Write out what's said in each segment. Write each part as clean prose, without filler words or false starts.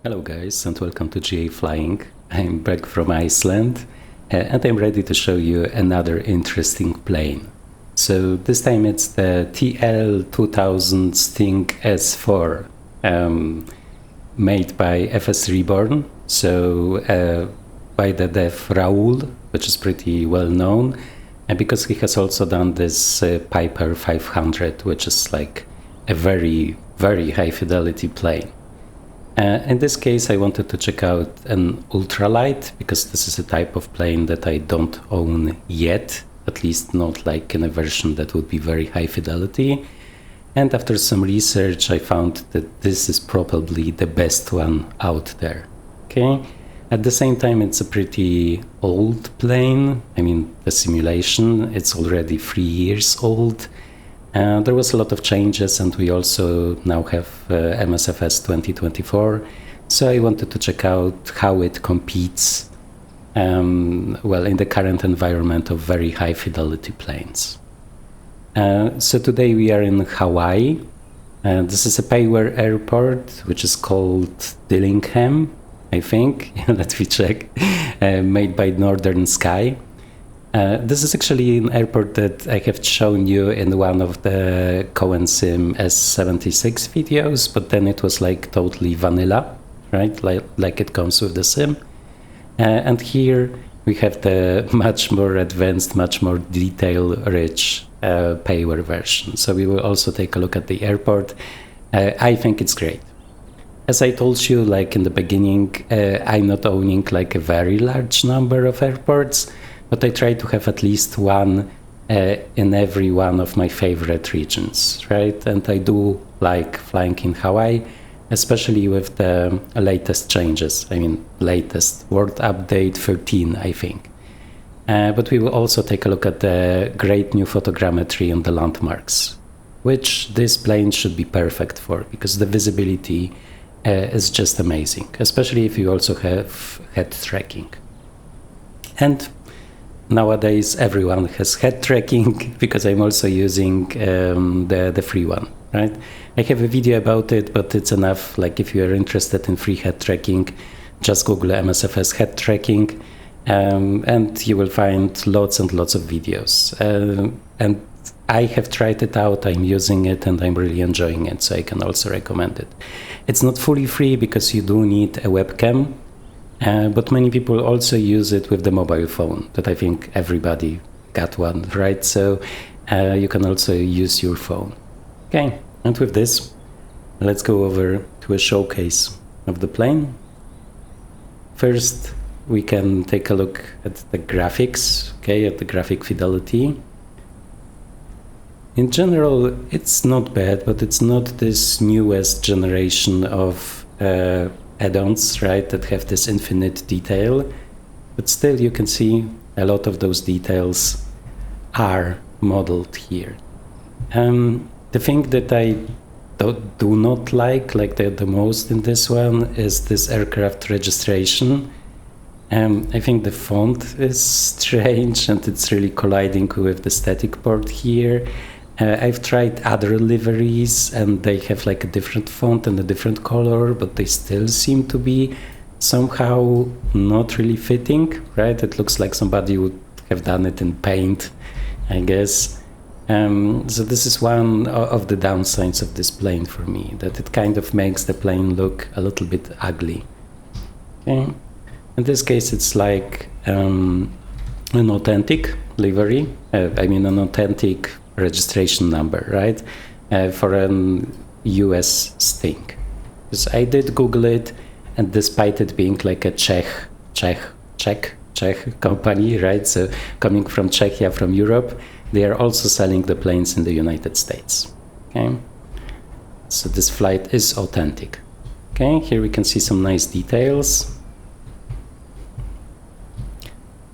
Hello guys and welcome to GA Flying. I'm back from Iceland and I'm ready to show you another interesting plane. So this time it's the TL2000 Sting S4 made by FSReborn, so by the dev Raul, which is pretty well known, and because he has also done this Piper 500, which is like a very high fidelity plane. In this case, I wanted to check out an ultralight because this is a type of plane that I don't own yet, at least not like in a version that would be very high fidelity. And after some research, I found that this is probably the best one out there. Okay. At the same time, it's a pretty old plane. I mean, the simulation, it's already 3 years old. There was a lot of changes, and we also now have MSFS 2024, so I wanted to check out how it competes well in the current environment of very high fidelity planes. So today we are in Hawaii. This is a Payware airport, which is called Dillingham, I think. Let me check. Made by Northern Sky. This is actually an airport that I have shown you in one of the CoenSim S76 videos, but then it was like totally vanilla, right? Like it comes with the sim. And here we have the much more advanced, much more detail-rich Payware version. So we will also take a look at the airport. I think it's great. As I told you, like in the beginning, I'm not owning like a very large number of airports, but I try to have at least one in every one of my favorite regions, right? And I do like flying in Hawaii, especially with the latest changes. I mean, latest World Update 13, I think. But we will also take a look at the great new photogrammetry and the landmarks, which this plane should be perfect for, because the visibility is just amazing, especially if you also have head tracking. And nowadays, everyone has head tracking because I'm also using the free one, right? I have a video about it, but it's enough. Like if you are interested in free head tracking, just Google MSFS head tracking, and you will find lots and lots of videos. And I have tried it out, I'm using it, and I'm really enjoying it, so I can also recommend it. It's not fully free because you do need a webcam. But many people also use it with the mobile phone, that I think everybody got one, right? So you can also use your phone. Okay, and with this, let's go over to a showcase of the plane. First, we can take a look at the graphics, okay, at the graphic fidelity. In general, it's not bad, but it's not this newest generation of add-ons, right, that have this infinite detail, but still you can see a lot of those details are modeled here. The thing that I do not like the most in this one is this aircraft registration. I think the font is strange and it's really colliding with the static port here. I've tried other liveries and they have like a different font and a different color, but they still seem to be somehow not really fitting, right? It looks like somebody would have done it in paint, I guess. So this is one of the downsides of this plane for me, that it kind of makes the plane look a little bit ugly. Okay. In this case, it's like an authentic livery, an authentic registration number, right, for an US Sting. Because I did Google it, and despite it being like a Czech company, right, so coming from Czechia, from Europe, they are also selling the planes in the United States. Okay, so this flight is authentic. Okay, here we can see some nice details.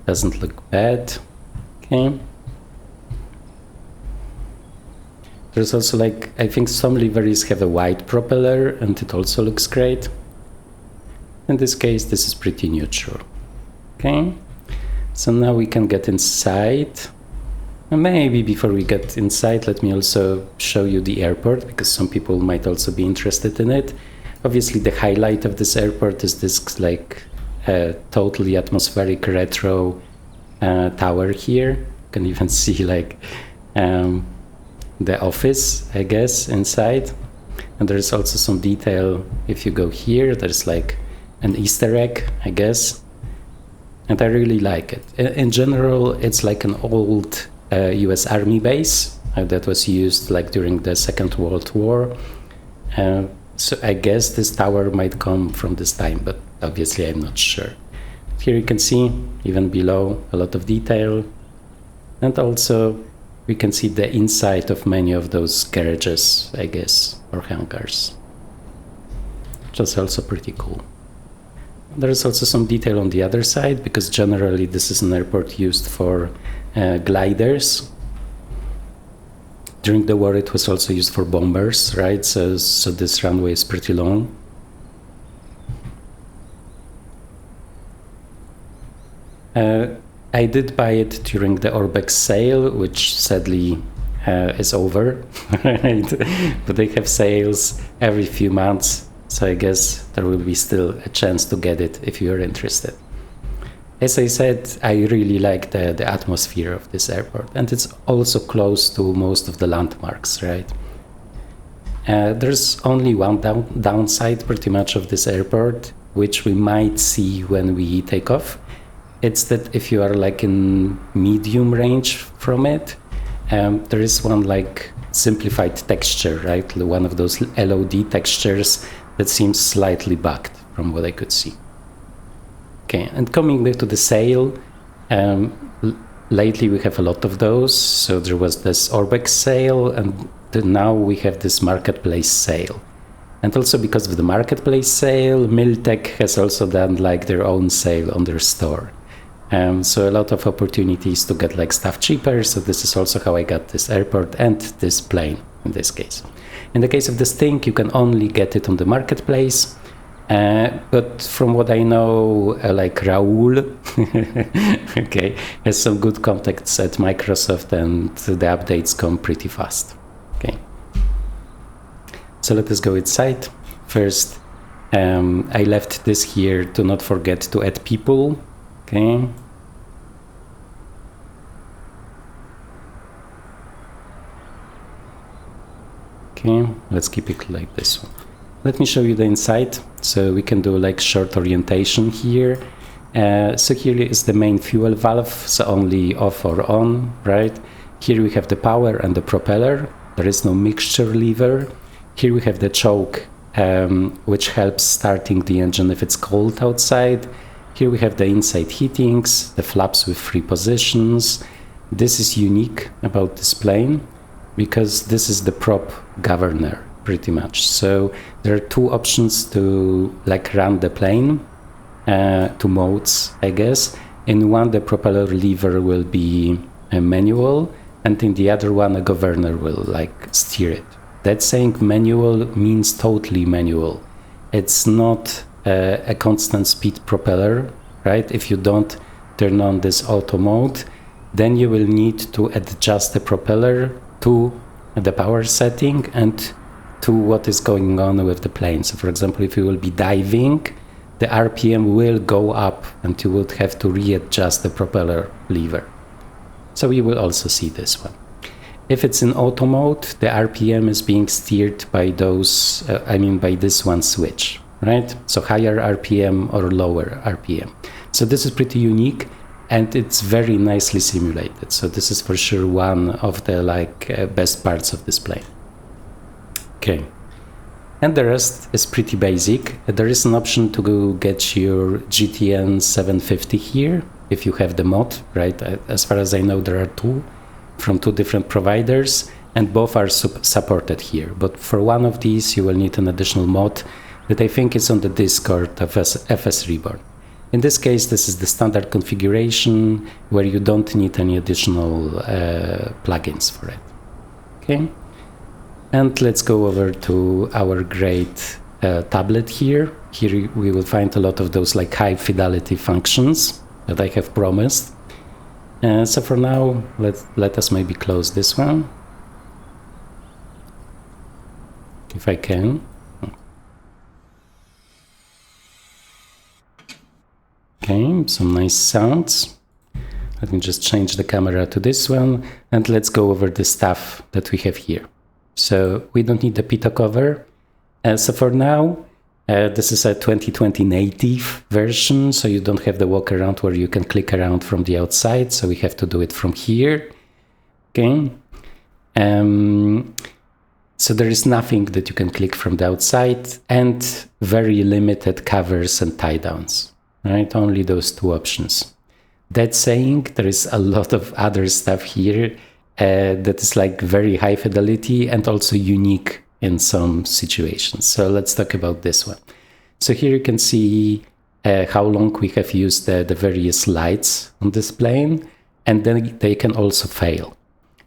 Doesn't look bad. Okay. There's also like, I think some liveries have a white propeller and it also looks great. In this case, this is pretty neutral. Okay, so now we can get inside. And maybe before we get inside, let me also show you the airport, because some people might also be interested in it. Obviously, the highlight of this airport is this like totally atmospheric retro tower here. You can even see like the office, I guess, inside. And there's also some detail. If you go here, there's like an Easter egg, I guess. And I really like it. In general, it's like an old US Army base that was used like during the Second World War. So I guess this tower might come from this time, but obviously I'm not sure. Here you can see, even below, a lot of detail. And also we can see the inside of many of those garages, I guess, or hangars, which is also pretty cool. There is also some detail on the other side, because generally this is an airport used for gliders. During the war it was also used for bombers, right? So this runway is pretty long. I did buy it during the Orbex sale, which sadly is over, right? But they have sales every few months, so I guess there will be still a chance to get it if you're interested. As I said, I really like the atmosphere of this airport, and it's also close to most of the landmarks, right? There's only one downside pretty much of this airport, which we might see when we take off. It's that if you are like in medium range from it, there is one like simplified texture, right? One of those LOD textures that seems slightly bugged from what I could see. Okay, and coming back to the sale, lately we have a lot of those. So there was this Orbex sale, and now we have this marketplace sale. And also because of the marketplace sale, Miltech has also done like their own sale on their store. So a lot of opportunities to get like stuff cheaper. So this is also how I got this airport and this plane in this case. In the case of the Sting, you can only get it on the marketplace. But from what I know, like Raul, okay, has some good contacts at Microsoft, and the updates come pretty fast. Okay. So let us go inside. First, I left this here to not forget to add people. Okay. Okay, let's keep it like this one. Let me show you the inside, so we can do like short orientation here. So here is the main fuel valve, so only off or on, right? Here we have the power and the propeller. There is no mixture lever. Here we have the choke, which helps starting the engine if it's cold outside. Here we have the inside heatings, the flaps with 3 positions. This is unique about this plane, because this is the prop governor, pretty much. So there are 2 options to like run the plane, 2 modes, I guess. In one, the propeller lever will be a manual, and in the other one, a governor will like steer it. That saying manual means totally manual. It's not a constant speed propeller, right? If you don't turn on this auto mode, then you will need to adjust the propeller to the power setting and to what is going on with the plane. So for example, if you will be diving, the RPM will go up and you would have to readjust the propeller lever. So we will also see this one. If it's in auto mode, the RPM is being steered by those, by this one switch, right? So higher RPM or lower RPM. So this is pretty unique, and it's very nicely simulated. So this is for sure one of the best parts of this plane. Okay, and the rest is pretty basic. There is an option to go get your GTN 750 here if you have the mod, right? As far as I know, there are 2 from 2 different providers, and both are supported here. But for one of these, you will need an additional mod that I think is on the Discord of FSReborn. In this case, this is the standard configuration where you don't need any additional plugins for it. Okay, and let's go over to our great tablet here. Here we will find a lot of those like high fidelity functions that I have promised. So for now, let us maybe close this one, if I can. Okay, some nice sounds. Let me just change the camera to this one, and let's go over the stuff that we have here. So we don't need the pitot cover. So for now, this is a 2020 native version, so you don't have the walk around where you can click around from the outside, so we have to do it from here. Okay. So there is nothing that you can click from the outside, and very limited covers and tie downs, right? Only those two options. That saying, there is a lot of other stuff here that is like very high fidelity and also unique in some situations. So let's talk about this one. So here you can see how long we have used the various lights on this plane, and then they can also fail.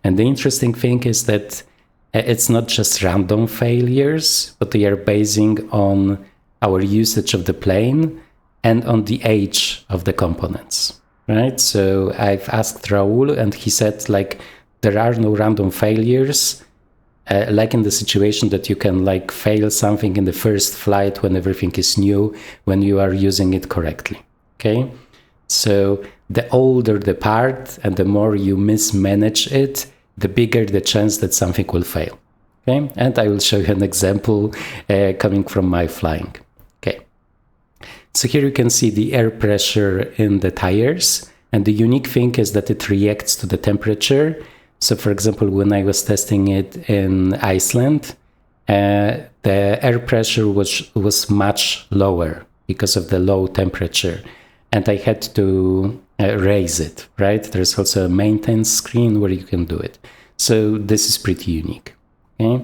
And the interesting thing is that it's not just random failures, but they are basing on our usage of the plane and on the age of the components, right? So I've asked Raul, and he said, like, there are no random failures, like in the situation that you can like fail something in the first flight when everything is new, when you are using it correctly, okay? So the older the part and the more you mismanage it, the bigger the chance that something will fail, okay? And I will show you an example coming from my flying, okay? So here you can see the air pressure in the tires, and the unique thing is that it reacts to the temperature. So for example, when I was testing it in Iceland, the air pressure was much lower because of the low temperature, and I had to raise it, right? There's also a maintenance screen where you can do it. So this is pretty unique, okay?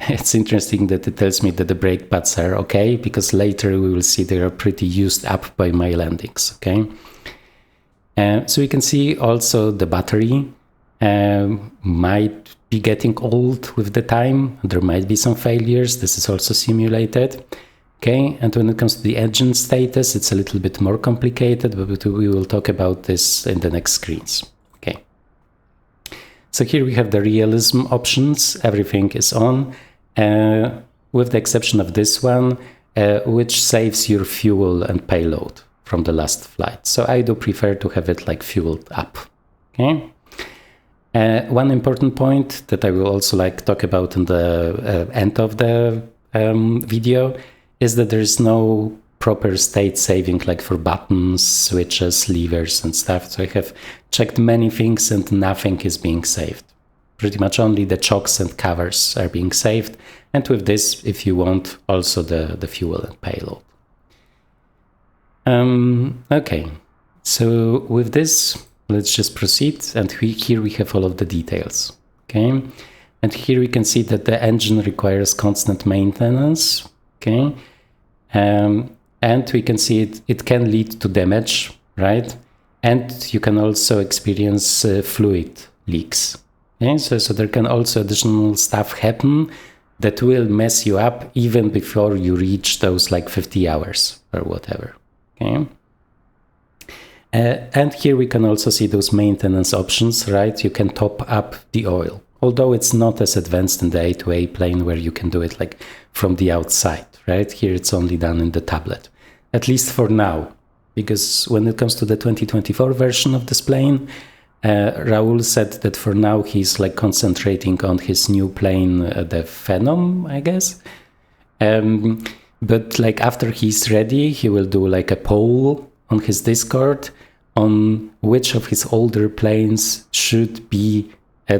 It's interesting that it tells me that the brake pads are okay, because later we will see they are pretty used up by my landings, okay? So we can see also the battery might be getting old with the time. There might be some failures. This is also simulated. Okay, and when it comes to the engine status, it's a little bit more complicated, but we will talk about this in the next screens. Okay. So here we have the realism options. Everything is on, with the exception of this one, which saves your fuel and payload from the last flight. So I do prefer to have it like fueled up. Okay. One important point that I will also like talk about in the end of the video is that there is no proper state saving, like for buttons, switches, levers and stuff. So I have checked many things and nothing is being saved. Pretty much only the chocks and covers are being saved. And with this, if you want, also the fuel and payload. Okay, so with this, let's just proceed, and here we have all of the details, okay? And here we can see that the engine requires constant maintenance, okay? And we can see it can lead to damage, right? And you can also experience fluid leaks, okay? So there can also additional stuff happen that will mess you up even before you reach those like 50 hours or whatever, okay? And here we can also see those maintenance options, right? You can top up the oil, although it's not as advanced in the A2A plane where you can do it like from the outside, right? Here it's only done in the tablet, at least for now, because when it comes to the 2024 version of this plane, Raul said that for now he's like concentrating on his new plane, the Phenom, I guess. But like after he's ready, he will do like a poll on his Discord on which of his older planes should be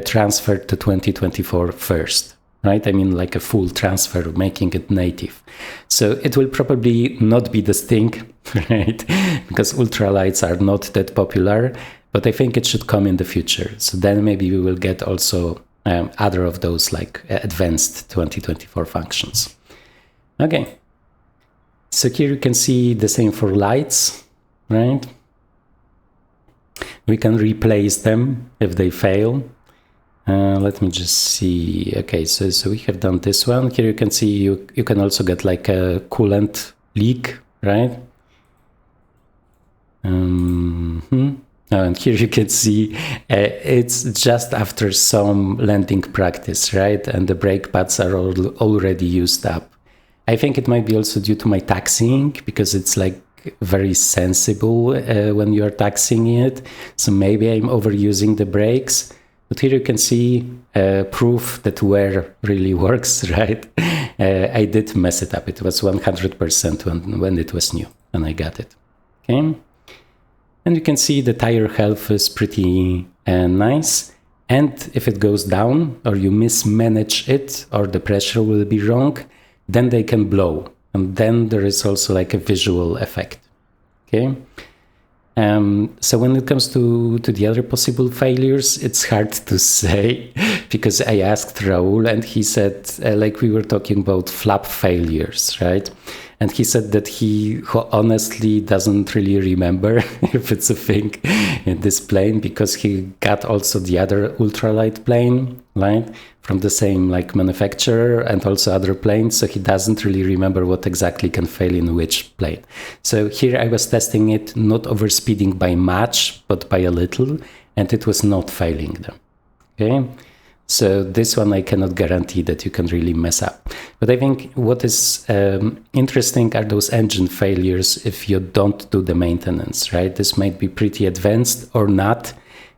transferred to 2024 first, right? I mean, like a full transfer, making it native. So it will probably not be the Sting, right? Because ultralights are not that popular, but I think it should come in the future. So then maybe we will get also other of those like advanced 2024 functions. Okay. So here you can see the same for lights, right? We can replace them if they fail. Let me just see. Okay, so we have done this one. Here you can see you can also get like a coolant leak, right? And here you can see it's just after some landing practice, right? And the brake pads are already used up. I think it might be also due to my taxiing, because it's like like very sensible when you're taxiing it. So maybe I'm overusing the brakes. But here you can see proof that wear really works, right? I did mess it up. It was 100% when it was new, and I got it. Okay. And you can see the tire health is pretty nice. And if it goes down or you mismanage it or the pressure will be wrong, then they can blow. And then there is also like a visual effect. Okay. So when it comes to the other possible failures, it's hard to say because I asked Raul and he said, like we were talking about flap failures, right? And he said that he honestly doesn't really remember if it's a thing in this plane because he got also the other ultralight plane, right? From the same like manufacturer and also other planes. So he doesn't really remember what exactly can fail in which plane. So here I was testing it, not overspeeding by much, but by a little, and it was not failing them. Okay. So this one I cannot guarantee that you can really mess up. But I think what is interesting are those engine failures if you don't do the maintenance, right? This might be pretty advanced or not.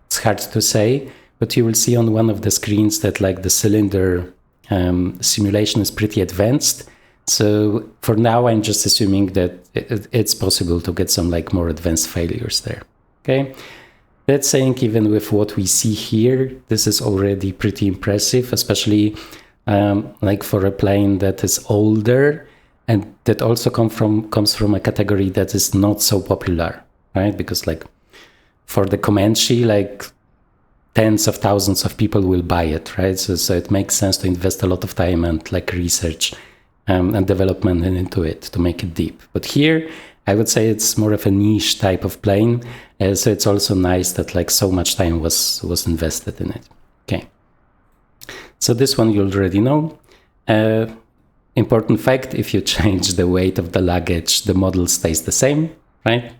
It's hard to say, but you will see on one of the screens that like the cylinder simulation is pretty advanced. So for now, I'm just assuming that it's possible to get some like more advanced failures there. Okay. That's saying even with what we see here, this is already pretty impressive, especially like for a plane that is older and that also comes from a category that is not so popular, right? Because like for the Comanche, like tens of thousands of people will buy it, right? So it makes sense to invest a lot of time and like research and development into it to make it deep. But here, I would say it's more of a niche type of plane. So it's also nice that like so much time was invested in it. Okay. So this one you already know. Important fact, if you change the weight of the luggage, the model stays the same, right?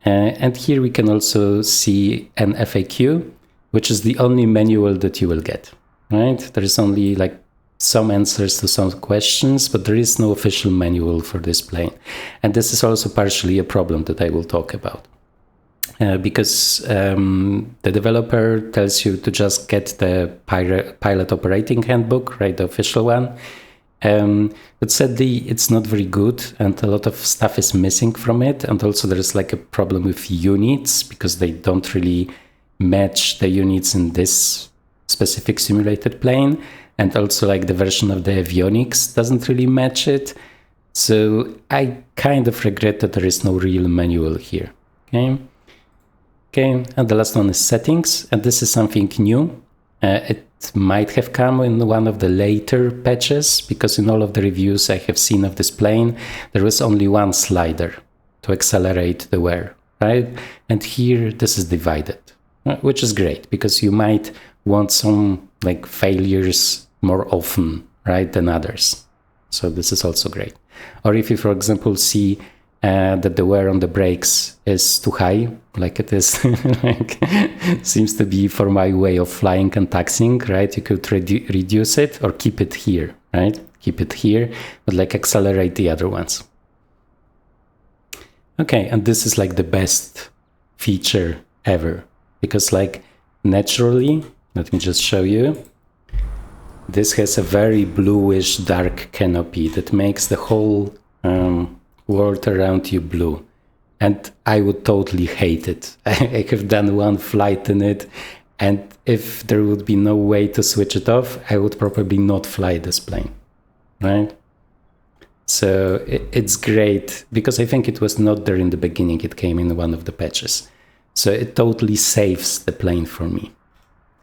And here we can also see an FAQ, which is the only manual that you will get, right? There is only like some answers to some questions, but there is no official manual for this plane. And this is also partially a problem that I will talk about. Because the developer tells you to just get the pilot operating handbook, right, the official one. But sadly, it's not very good and a lot of stuff is missing from it. And also there is like a problem with units because they don't really match the units in this specific simulated plane. And also like the version of the avionics doesn't really match it. So I kind of regret that there is no real manual here. Okay, and the last one is settings. And this is something new. It might have come in one of the later patches because in all of the reviews I have seen of this plane, there was only one slider to accelerate the wear, right? And here this is divided, which is great because you might want some like failures more often, right, than others. So this is also great. Or if you, for example, see that the wear on the brakes is too high, like it is, like, seems to be for my way of flying and taxiing, right? You could reduce it or keep it here, right? Keep it here, but like accelerate the other ones. Okay, and this is like the best feature ever because like naturally, let me just show you. This has a very bluish dark canopy that makes the whole world around you blue. And I would totally hate it. I have done one flight in it, and if there would be no way to switch it off, I would probably not fly this plane, right? So it's great because I think it was not there in the beginning. It came in one of the patches. So it totally saves the plane for me.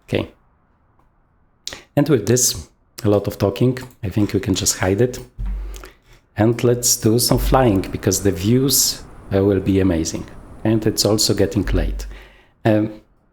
Okay. And with this, a lot of talking, I think we can just hide it. And let's do some flying because the views will be amazing. And it's also getting late.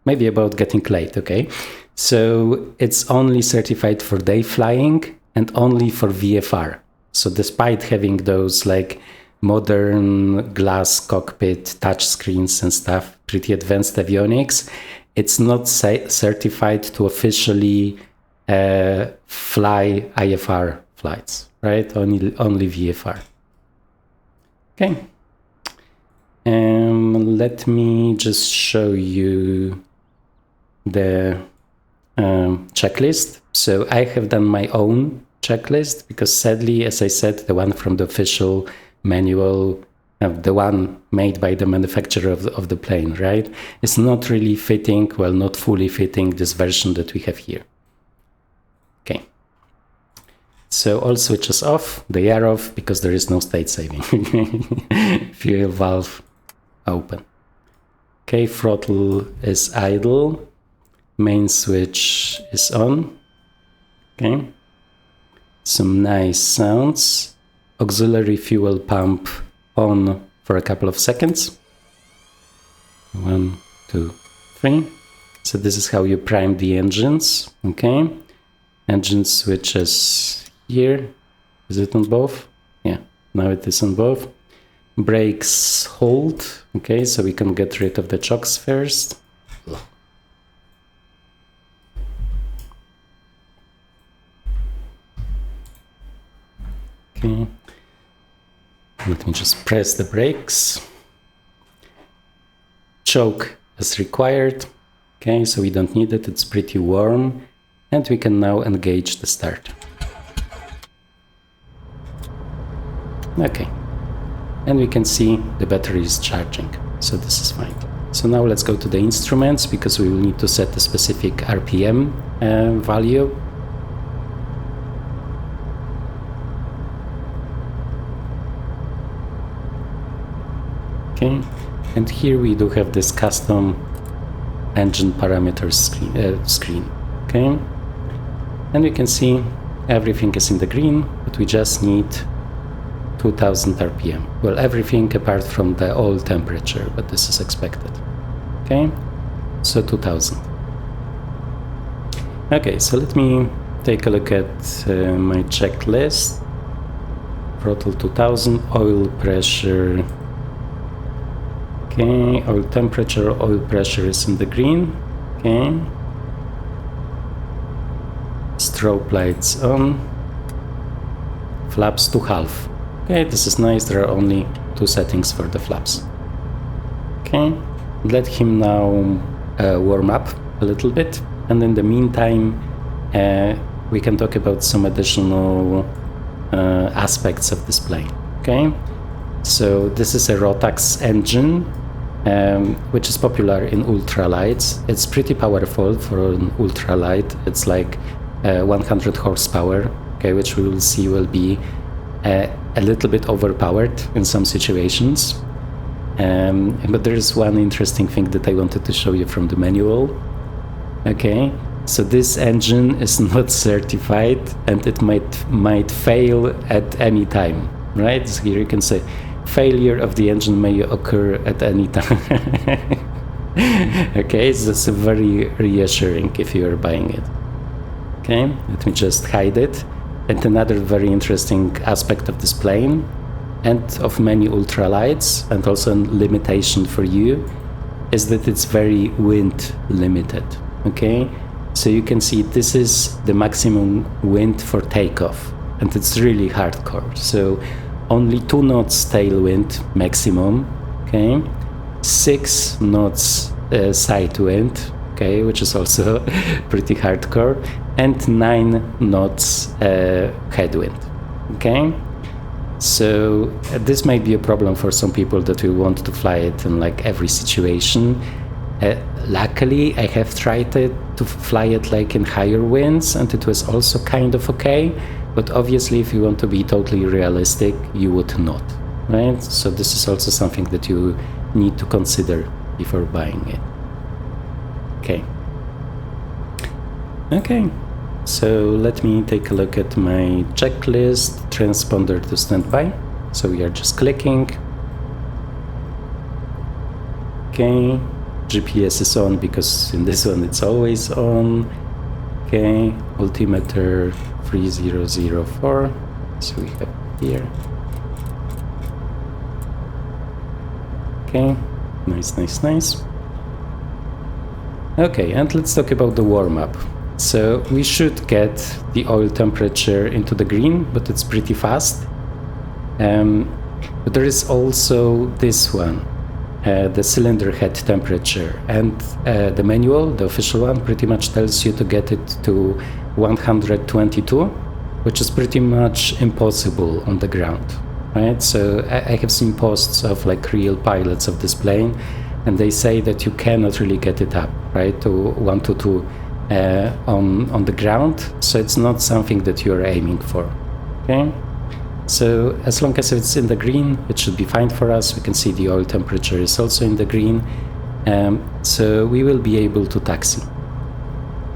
Maybe about getting late, okay? So it's only certified for day flying and only for VFR. So despite having those like modern glass cockpit touch screens and stuff, pretty advanced avionics, it's not certified to officially fly IFR flights, right? Only VFR. Okay, Let me just show you the checklist. So I have done my own checklist because sadly, as I said, the one from the official manual, the one made by the manufacturer of the plane, right, is not really fitting, well, not fully fitting this version that we have here. Okay. So all switches off, they are off because there is no state saving. Fuel valve open. Okay, throttle is idle. Main switch is on. Okay. Some nice sounds. Auxiliary fuel pump on for a couple of seconds. 1, 2, 3. So this is how you prime the engines. Okay. Engine switches here. Is it on both? Yeah, now it is on both. Brakes hold. Okay, so we can get rid of the chocks first. Okay, let me just press the brakes. Choke as required. Okay, so we don't need it, it's pretty warm. And we can now engage the start. Okay, and we can see the battery is charging, so this is fine. So now let's go to the instruments because we will need to set a specific RPM value. Okay, and here we do have this custom engine parameters screen. Okay, and we can see everything is in the green, but we just need 2000 RPM. Well, everything apart from the oil temperature, but this is expected. Okay, so 2000. Okay, so let me take a look at my checklist. Throttle 2000, oil pressure. Okay, oil temperature, oil pressure is in the green. Okay. Strobe lights on. Flaps to half. Okay, this is nice. There are only 2 settings for the flaps. Okay, let him now warm up a little bit. And in the meantime, we can talk about some additional aspects of this plane. Okay, so this is a Rotax engine, which is popular in ultralights. It's pretty powerful for an ultralight. It's like 100 horsepower, okay, which we will see will be a little bit overpowered in some situations. But there is one interesting thing that I wanted to show you from the manual. Okay, so this engine is not certified and it might fail at any time, right? So here you can say failure of the engine may occur at any time. Okay, so that's very reassuring if you are buying it. Okay, let me just hide it. And another very interesting aspect of this plane and of many ultralights, and also a limitation for you, is that it's very wind limited. Okay, so you can see this is the maximum wind for takeoff, and it's really hardcore. So only 2 knots tailwind maximum. Okay, 6 knots side wind. Okay, which is also pretty hardcore, and 9 knots headwind. Okay, so this might be a problem for some people that will want to fly it in like every situation. Luckily, I have tried to fly it like in higher winds, and it was also kind of okay. But obviously, if you want to be totally realistic, you would not, right? So this is also something that you need to consider before buying it. Okay. Okay, so let me take a look at my checklist. Transponder to standby. So we are just clicking. Okay, GPS is on because in this one it's always on. Okay, altimeter 3004. So we have here. Okay, nice. Okay, and let's talk about the warm-up. So we should get the oil temperature into the green, but it's pretty fast. But there is also this one. the cylinder head temperature, and the manual, the official one, pretty much tells you to get it to 122, which is pretty much impossible on the ground, right? So I have seen posts of like real pilots of this plane, and they say that you cannot really get it up, right, to 122 on the ground. So it's not something that you're aiming for, okay? So as long as it's in the green, it should be fine for us. We can see the oil temperature is also in the green. So we will be able to taxi.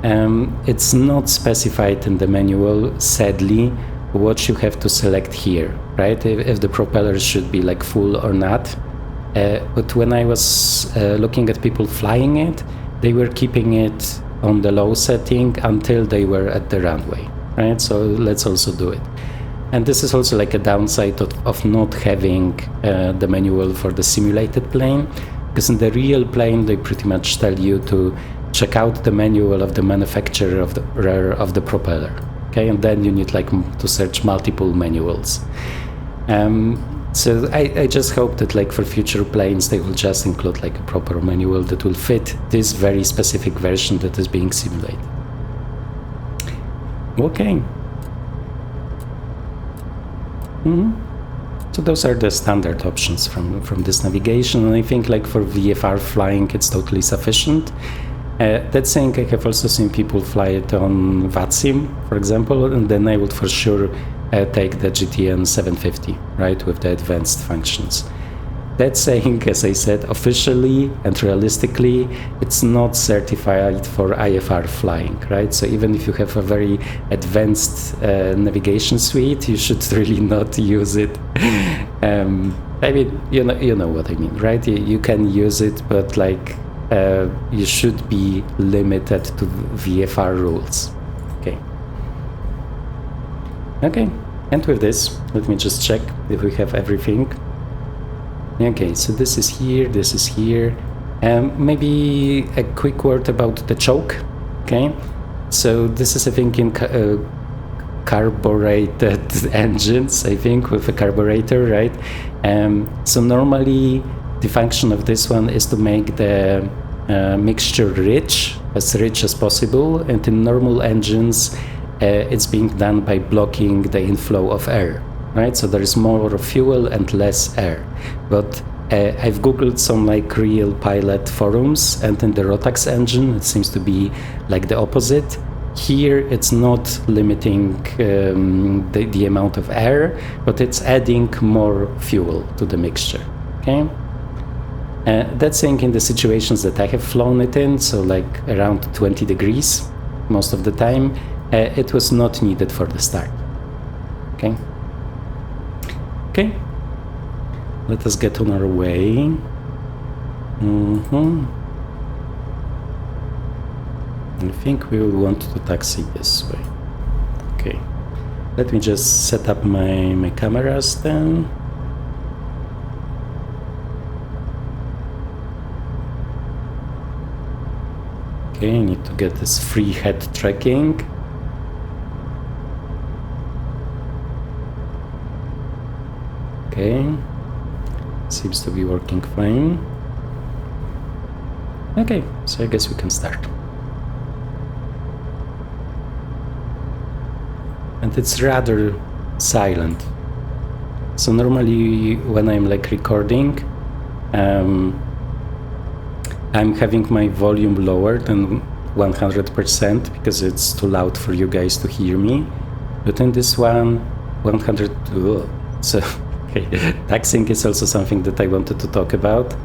It's not specified in the manual, sadly, what you have to select here, right? If the propeller should be like full or not. But when I was looking at people flying it, they were keeping it on the low setting until they were at the runway, right? So let's also do it. And this is also like a downside of not having the manual for the simulated plane, because in the real plane they pretty much tell you to check out the manual of the manufacturer of the propeller, okay? And then you need like to search multiple manuals. So I just hope that like for future planes they will just include like a proper manual that will fit this very specific version that is being simulated. Okay. So those are the standard options from this navigation, and I think like for VFR flying it's totally sufficient. That saying, I have also seen people fly it on VATSIM, for example, and then I would for sure take the GTN 750, right, with the advanced functions. That saying, as I said, officially and realistically, it's not certified for IFR flying, right? So even if you have a very advanced navigation suite, you should really not use it. I mean, you know what I mean, right? You can use it, but like you should be limited to VFR rules. Okay, and with this, let me just check if we have everything. Okay, so this is here. Maybe a quick word about the choke. Okay, so this is, I think, in carbureted engines, I think, with a carburetor, right? So normally the function of this one is to make the mixture rich as possible, and in normal engines it's being done by blocking the inflow of air. Right, so there is more fuel and less air. But I've googled some like real pilot forums, and in the Rotax engine it seems to be like the opposite. Here it's not limiting the amount of air, but it's adding more fuel to the mixture. Okay, that's saying in the situations that I have flown it in, so like around 20 degrees most of the time, it was not needed for the start. Okay, let us get on our way. I think we will want to taxi this way. Okay, let me just set up my cameras then. Okay, I need to get this free head tracking. Okay, seems to be working fine. Okay, so I guess we can start. And it's rather silent. So normally when I'm like recording, I'm having my volume lower than 100% because it's too loud for you guys to hear me. But in this one, 100. So okay, taxing is also something that I wanted to talk about.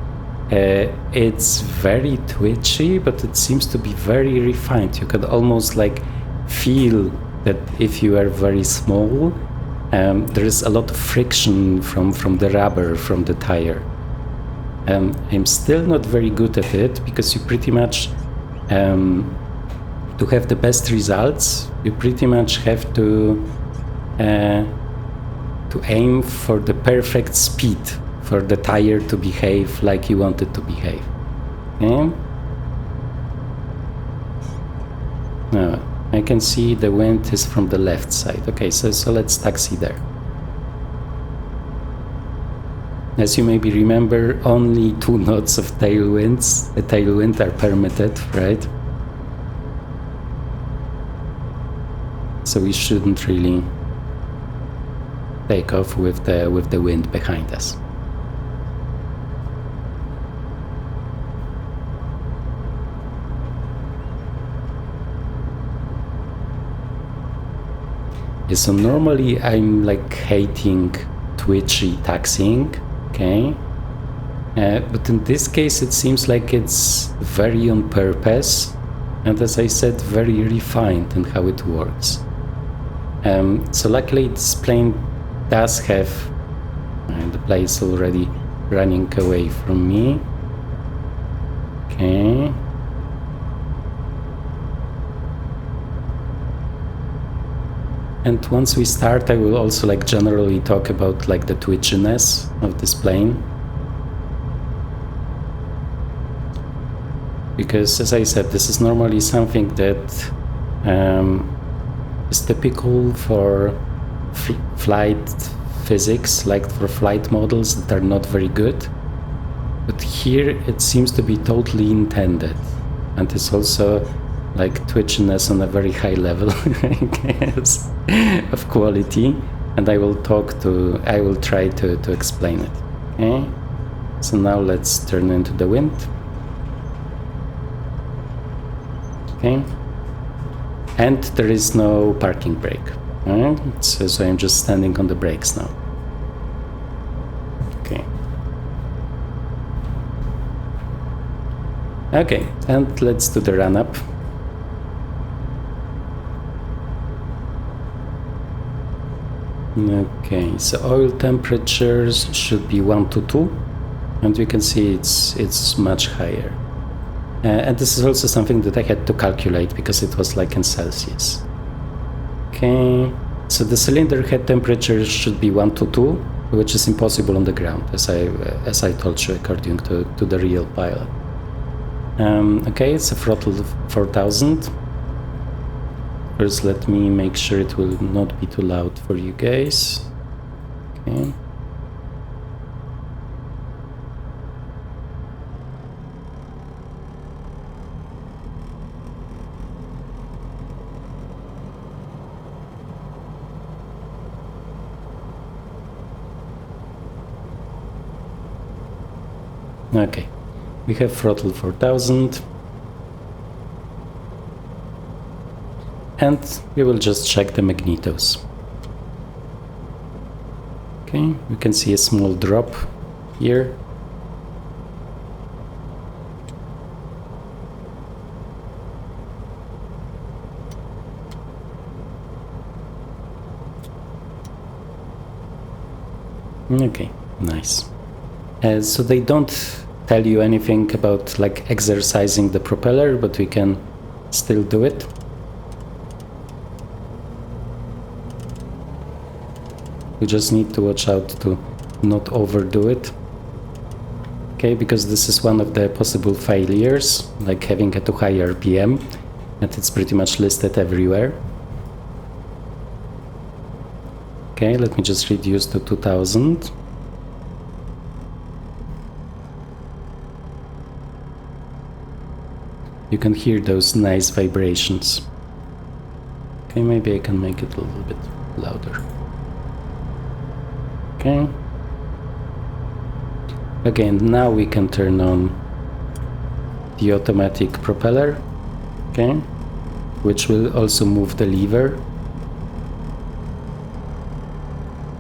It's very twitchy, but it seems to be very refined. You can almost like feel that if you are very small, there is a lot of friction from the rubber, from the tire. I'm still not very good at it because you pretty much, to have the best results, you pretty much have to aim for the perfect speed for the tire to behave like you want it to behave. Okay? Now, I can see the wind is from the left side. Okay, so let's taxi there. As you maybe remember, only 2 knots of tailwind are permitted, right? So we shouldn't really take off with the wind behind us. So normally I'm like hating twitchy taxiing, okay? But in this case it seems like it's very on purpose, and as I said, very refined in how it works. So luckily this plane does have the place already running away from me. Okay. And once we start, I will also like generally talk about like the twitchiness of this plane. Because as I said, this is normally something that is typical for flight physics, like for flight models that are not very good. But here it seems to be totally intended. And it's also like twitchiness on a very high level, I guess, of quality, and I will try to explain it. Okay, so now let's turn into the wind. Okay, and there is no parking brake. Right? So I'm just standing on the brakes now. Okay. Okay, and let's do the run up. Okay, so oil temperatures should be 1 to 2, and we can see it's much higher. And this is also something that I had to calculate because it was like in Celsius. Okay, so the cylinder head temperature should be 1 to 2, which is impossible on the ground, as I told you, according to the real pilot. Okay, it's a throttle of 4000. First, let me make sure it will not be too loud for you guys. Okay. Okay, we have throttle 4000. And we will just check the magnetos. Okay, we can see a small drop here. Okay, nice. So they don't tell you anything about like exercising the propeller, but we can still do it. We just need to watch out to not overdo it. Okay, because this is one of the possible failures, like having a too high RPM, and it's pretty much listed everywhere. Okay, let me just reduce to 2000. You can hear those nice vibrations. Okay, maybe I can make it a little bit louder. Okay. Again, now we can turn on the automatic propeller, okay, which will also move the lever.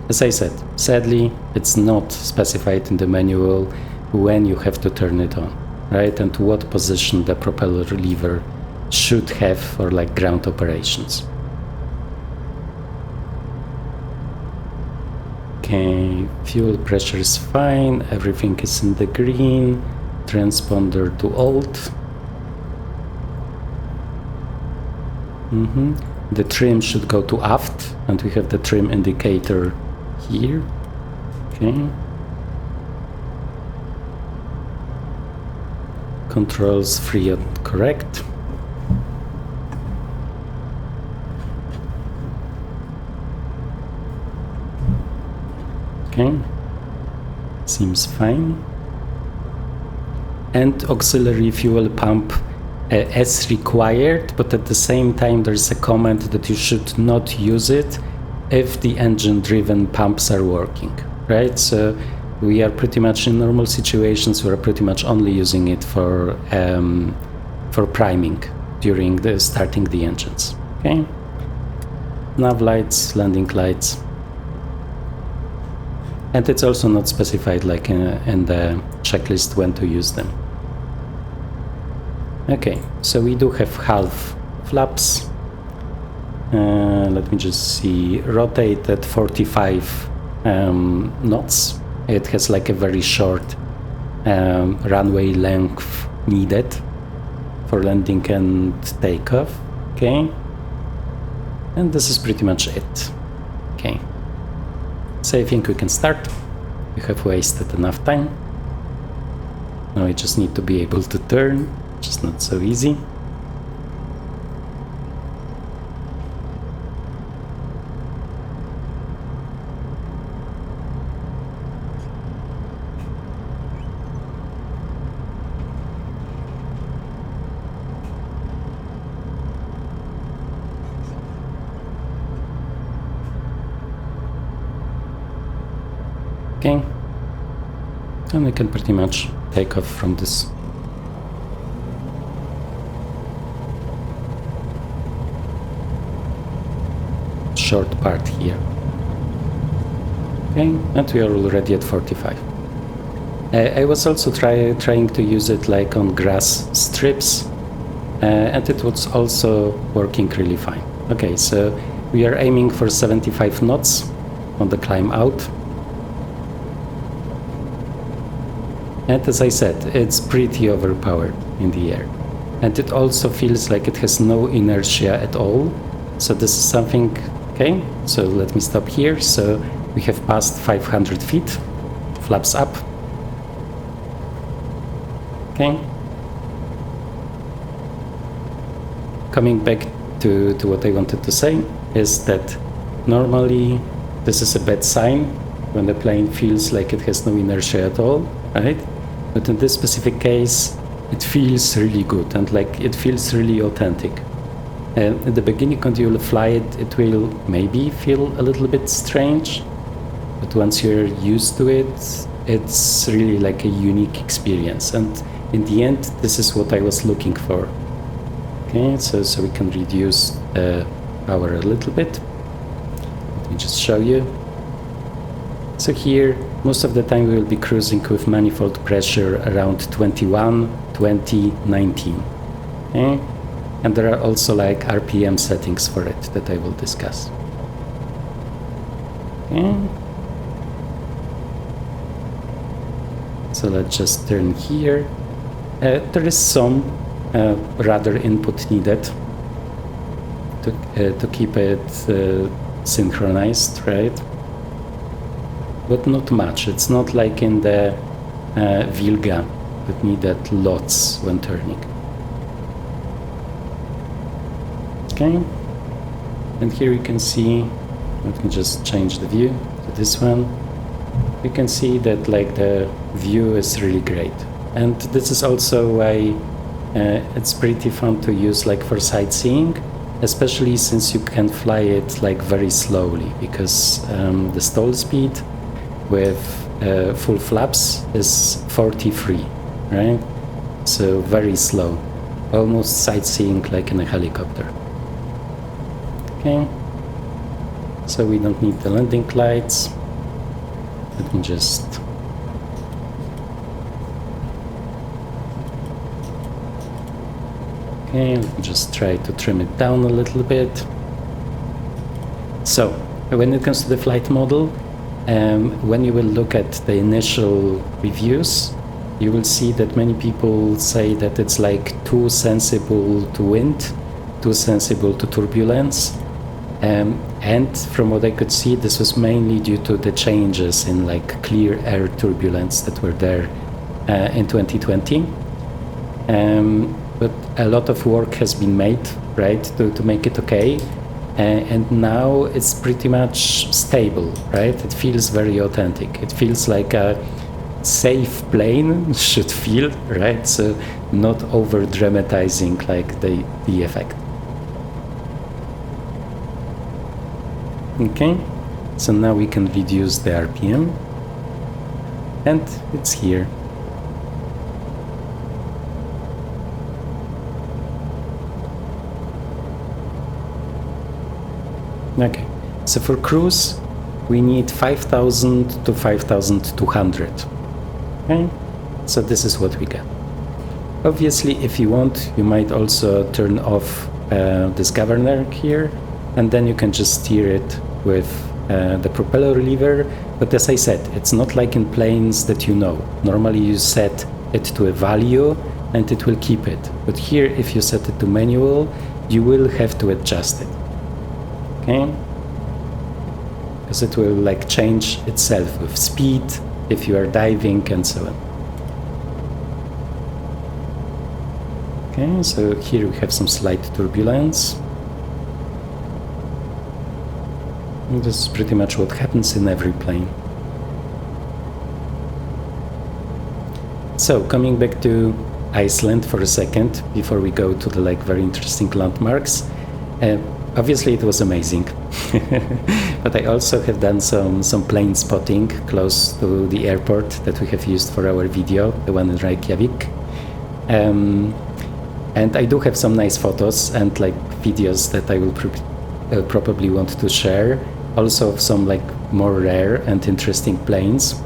As I said, sadly, it's not specified in the manual when you have to turn it on, right, and what position the propeller lever should have for like ground operations. Okay, fuel pressure is fine, everything is in the green, transponder to alt. The trim should go to aft, and we have the trim indicator here. Okay. Controls free and correct. Okay, seems fine. And auxiliary fuel pump as required, but at the same time there's a comment that you should not use it if the engine-driven pumps are working, right? So we are pretty much in normal situations, we are pretty much only using it for priming during the starting the engines, okay? Nav lights, landing lights. And it's also not specified like in the checklist when to use them. Okay, so we do have half flaps. Let me just see, rotate at 45 knots. It has like a very short runway length needed for landing and takeoff, okay? And this is pretty much it, okay? So I think we can start. We have wasted enough time. Now we just need to be able to turn, which is not so easy. Okay, and we can pretty much take off from this. Short part here. Okay, and we are already at 45. I was also trying to use it like on grass strips, and it was also working really fine. Okay, so we are aiming for 75 knots on the climb out. And as I said, it's pretty overpowered in the air. And it also feels like it has no inertia at all. So this is something, okay, so let me stop here. So we have passed 500 feet, flaps up. Okay. Coming back to what I wanted to say is that normally this is a bad sign when the plane feels like it has no inertia at all, right? But in this specific case, it feels really good and like it feels really authentic. And in the beginning, when you will fly it, it will maybe feel a little bit strange, but once you're used to it, it's really like a unique experience. And in the end, this is what I was looking for. Okay, so we can reduce power a little bit. Let me just show you. So here, most of the time we will be cruising with manifold pressure around 21, 20, 19. Okay? And there are also like RPM settings for it that I will discuss. Okay? So let's just turn here. There is some rudder input needed to keep it synchronized, right? But not much. It's not like in the Vilga that needed lots when turning. Okay, and here you can see, let me just change the view to this one. You can see that like the view is really great. And this is also why it's pretty fun to use like for sightseeing, especially since you can fly it like very slowly, because the stall speed with full flaps is 43, right? So very slow, almost sightseeing like in a helicopter. Okay, so we don't need the landing lights. Let me just okay, let me just try to trim it down a little bit. So when it comes to the flight model, when you will look at the initial reviews, you will see that many people say that it's like too sensible to wind, too sensible to turbulence. And from what I could see, this was mainly due to the changes in like clear air turbulence that were there in 2020. But a lot of work has been made, right, to make it okay. And now it's pretty much stable, right? It feels very authentic. It feels like a safe plane should feel, right? So not over dramatizing like the effect. Okay, so now we can reduce the RPM, and it's here. Okay, so for cruise, we need 5,000 to 5,200. Okay, so this is what we get. Obviously, if you want, you might also turn off this governor here, and then you can just steer it with the propeller lever. But as I said, it's not like in planes that you know. Normally you set it to a value and it will keep it. But here, if you set it to manual, you will have to adjust it. Okay? Because it will like change itself with speed, if you are diving, and so on. Okay, so here we have some slight turbulence. And this is pretty much what happens in every plane. So, coming back to Iceland for a second, before we go to the like very interesting landmarks. Obviously it was amazing, but I also have done some plane spotting close to the airport that we have used for our video, the one in Reykjavik. And I do have some nice photos and like videos that I will probably want to share, also of some like more rare and interesting planes.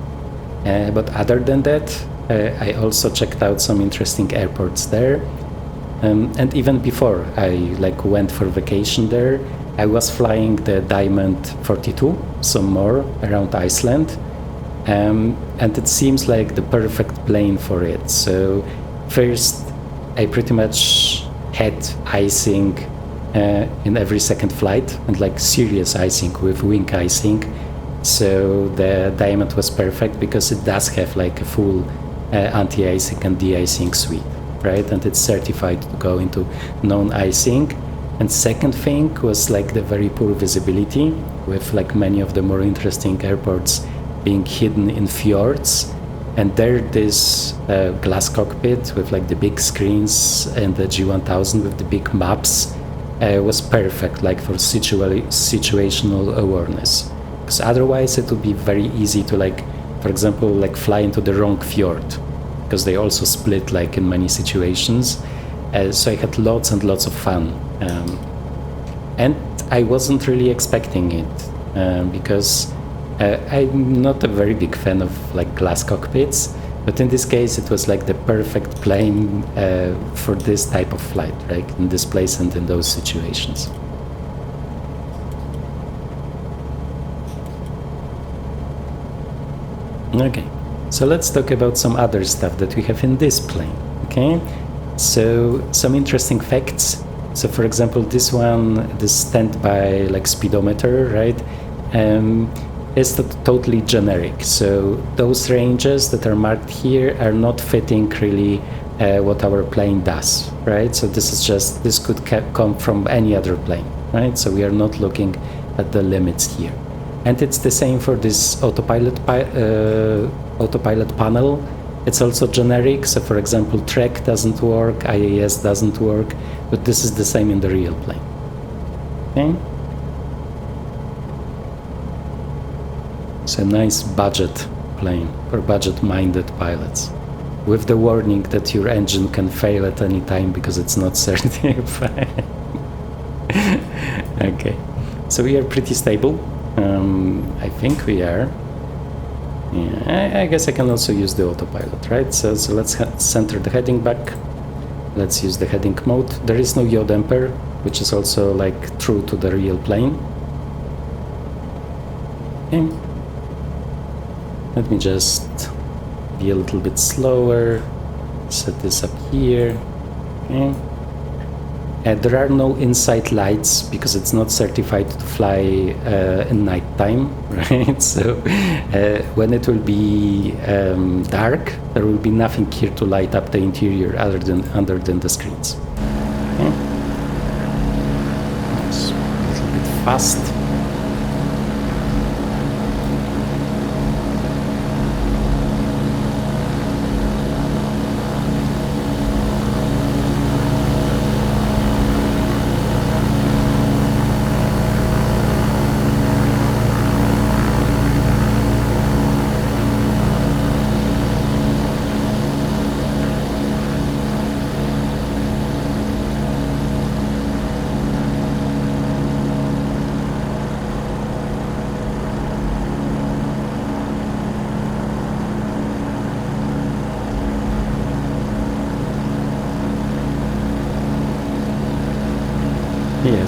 But other than that, I also checked out some interesting airports there. And even before I like went for vacation there, I was flying the Diamond 42, some more around Iceland, and it seems like the perfect plane for it. So first, I pretty much had icing in every second flight, and like serious icing with wing icing. So the Diamond was perfect because it does have like a full anti-icing and de-icing suite. Right, and it's certified to go into non-icing. And second thing was like the very poor visibility, with like many of the more interesting airports being hidden in fjords. And there this glass cockpit with like the big screens and the G1000 with the big maps was perfect like for situational awareness. Because otherwise it would be very easy to like, for example, like fly into the wrong fjord, because they also split like in many situations. So I had lots and lots of fun. And I wasn't really expecting it because I'm not a very big fan of like glass cockpits, but in this case it was like the perfect plane for this type of flight, right? In this place and in those situations. Okay. So let's talk about some other stuff that we have in this plane, okay? So some interesting facts. So for example, this one, this standby like speedometer, right, is totally generic. So those ranges that are marked here are not fitting really what our plane does, right? So this could come from any other plane, right? So we are not looking at the limits here. And it's the same for this autopilot panel. It's also generic. So for example, Trek doesn't work, IAS doesn't work, but this is the same in the real plane. Okay? It's a nice budget plane for budget-minded pilots, with the warning that your engine can fail at any time because it's not certified. Okay, so we are pretty stable. I think we are. Yeah, I guess I can also use the autopilot, right? So let's center the heading back. Let's use the heading mode. There is no yaw damper, which is also like true to the real plane. Okay. Let me just be a little bit slower. Set this up here. Okay. There are no inside lights because it's not certified to fly in night time, right? So when it will be dark, there will be nothing here to light up the interior other than the screens. Okay. It's a little bit fast.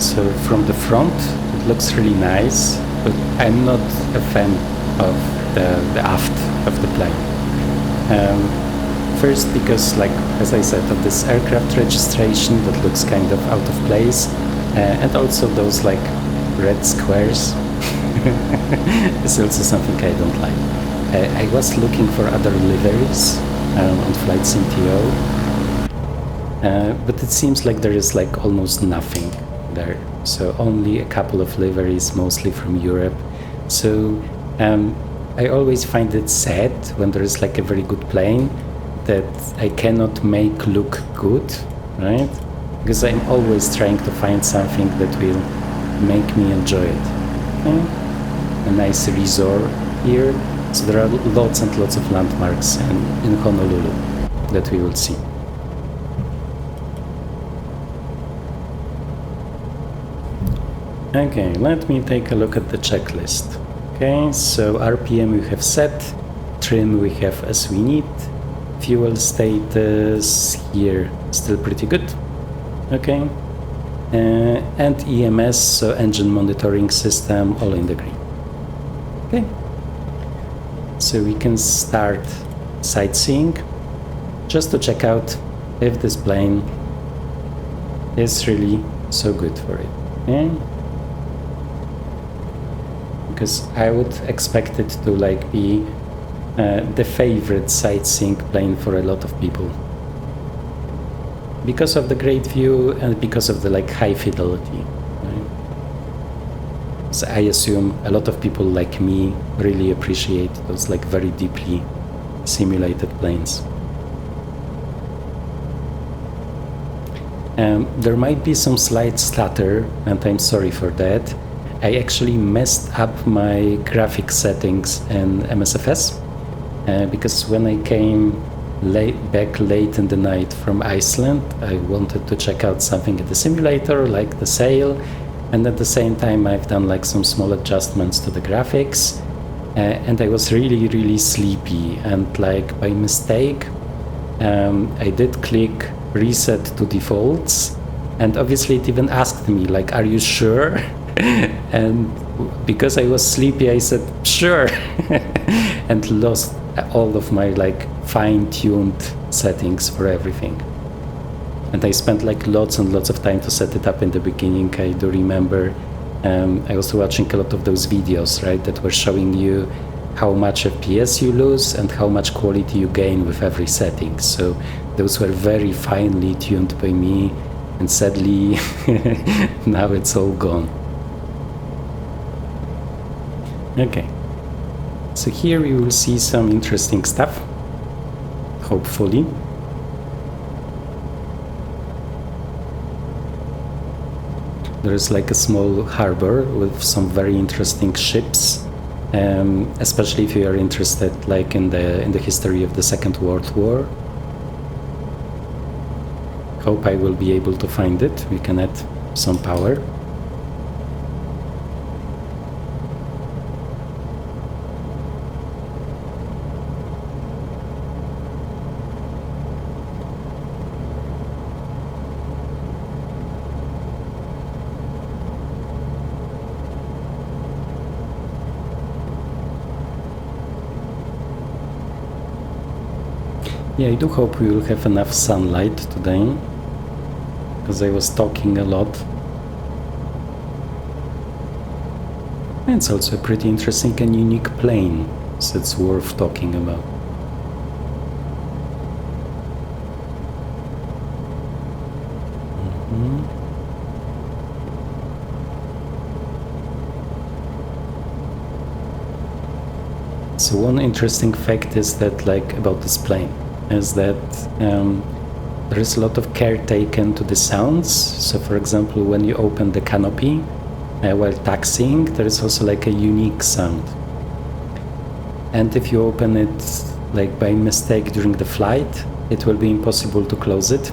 So from the front, it looks really nice, but I'm not a fan of the aft of the plane. First because, like, as I said, of this aircraft registration that looks kind of out of place, and also those like red squares is also something I don't like. I was looking for other liveries on Flight CTO, but it seems like there is like almost nothing there. So only a couple of liveries, mostly from Europe. So I always find it sad when there is like a very good plane that I cannot make look good, right? Because I'm always trying to find something that will make me enjoy it. Okay? A nice resort here. So there are lots and lots of landmarks in Honolulu that we will see. Okay, let me take a look at the checklist. Okay, so RPM we have set, trim we have as we need, fuel status here still pretty good. Okay, and EMS, so engine monitoring system, all in the green. Okay, so we can start sightseeing just to check out if this plane is really so good for it. Okay? Because I would expect it to like be the favorite sightseeing plane for a lot of people, because of the great view and because of the like high fidelity. Right? So I assume a lot of people like me really appreciate those like very deeply simulated planes. There might be some slight stutter, and I'm sorry for that. I actually messed up my graphic settings in MSFS because when I came back late in the night from Iceland, I wanted to check out something at the simulator, like the sail, and at the same time I've done like some small adjustments to the graphics, and I was really sleepy, and like by mistake I did click reset to defaults, and obviously it even asked me like, are you sure? And because I was sleepy, I said sure and lost all of my like fine-tuned settings for everything. And I spent like lots and lots of time to set it up in the beginning. I do remember I was watching a lot of those videos, right, that were showing you how much FPS you lose and how much quality you gain with every setting. So those were very finely tuned by me, and sadly now it's all gone. Okay, so here we will see some interesting stuff, hopefully. There is like a small harbor with some very interesting ships, especially if you are interested like in the history of the Second World War. Hope I will be able to find it. We can add some power. Yeah, I do hope we will have enough sunlight today, because I was talking a lot. And it's also a pretty interesting and unique plane, so it's worth talking about. So one interesting fact is that, like, about this plane, is that there is a lot of care taken to the sounds. So for example, when you open the canopy while taxiing, there is also like a unique sound. And if you open it like by mistake during the flight, it will be impossible to close it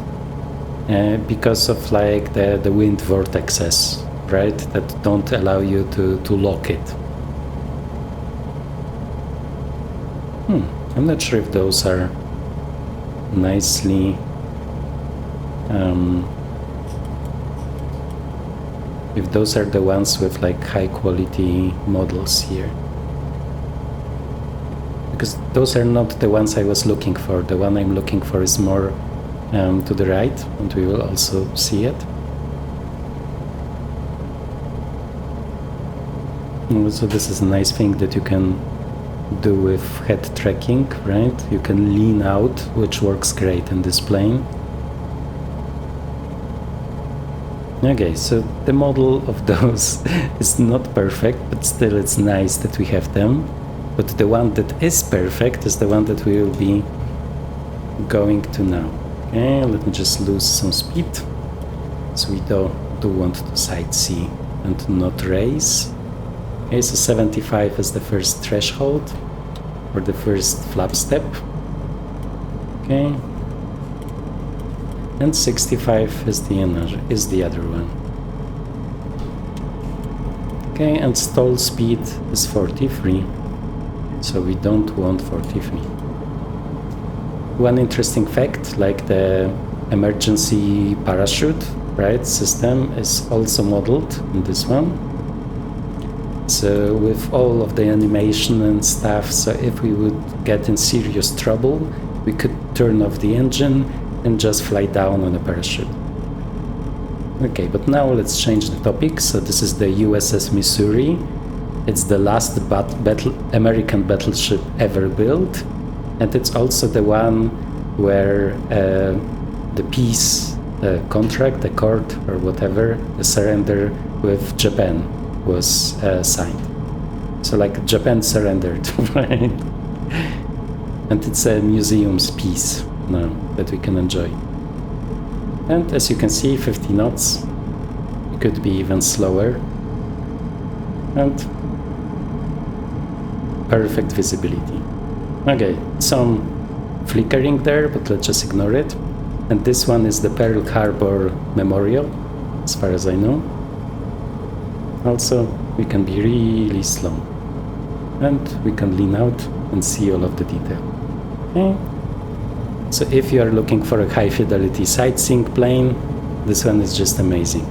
because of like the wind vortexes, right, that don't allow you to lock it. I'm not sure if those are nicely if those are the ones with like high quality models here. Because those are not the ones I was looking for. The one I'm looking for is more to the right, and we will also see it. So this is a nice thing that you can do with head tracking, right? You can lean out, which works great in this plane. Okay, so the model of those is not perfect, but still it's nice that we have them. But the one that is perfect is the one that we will be going to now. Okay, let me just lose some speed. So we do want to sightsee and not race. Okay, so 75 is the first threshold, or the first flap step. Okay. And 65 is the other one. Okay, and stall speed is 43. So we don't want 43. One interesting fact, like the emergency parachute, right, system is also modeled in this one. So with all of the animation and stuff, so if we would get in serious trouble, we could turn off the engine and just fly down on a parachute. Okay, but now let's change the topic. So this is the USS Missouri. It's the last American battleship ever built, and it's also the one where the peace contract, the accord or whatever, the surrender with Japan was signed. So like Japan surrendered, right? And it's a museum's piece now that we can enjoy. And as you can see, 50 knots. It could be even slower. And perfect visibility. Okay, some flickering there, but let's just ignore it. And this one is the Pearl Harbor Memorial, as far as I know. Also, we can be really slow. And we can lean out and see all of the detail. Okay. So if you are looking for a high fidelity sightseeing plane, this one is just amazing.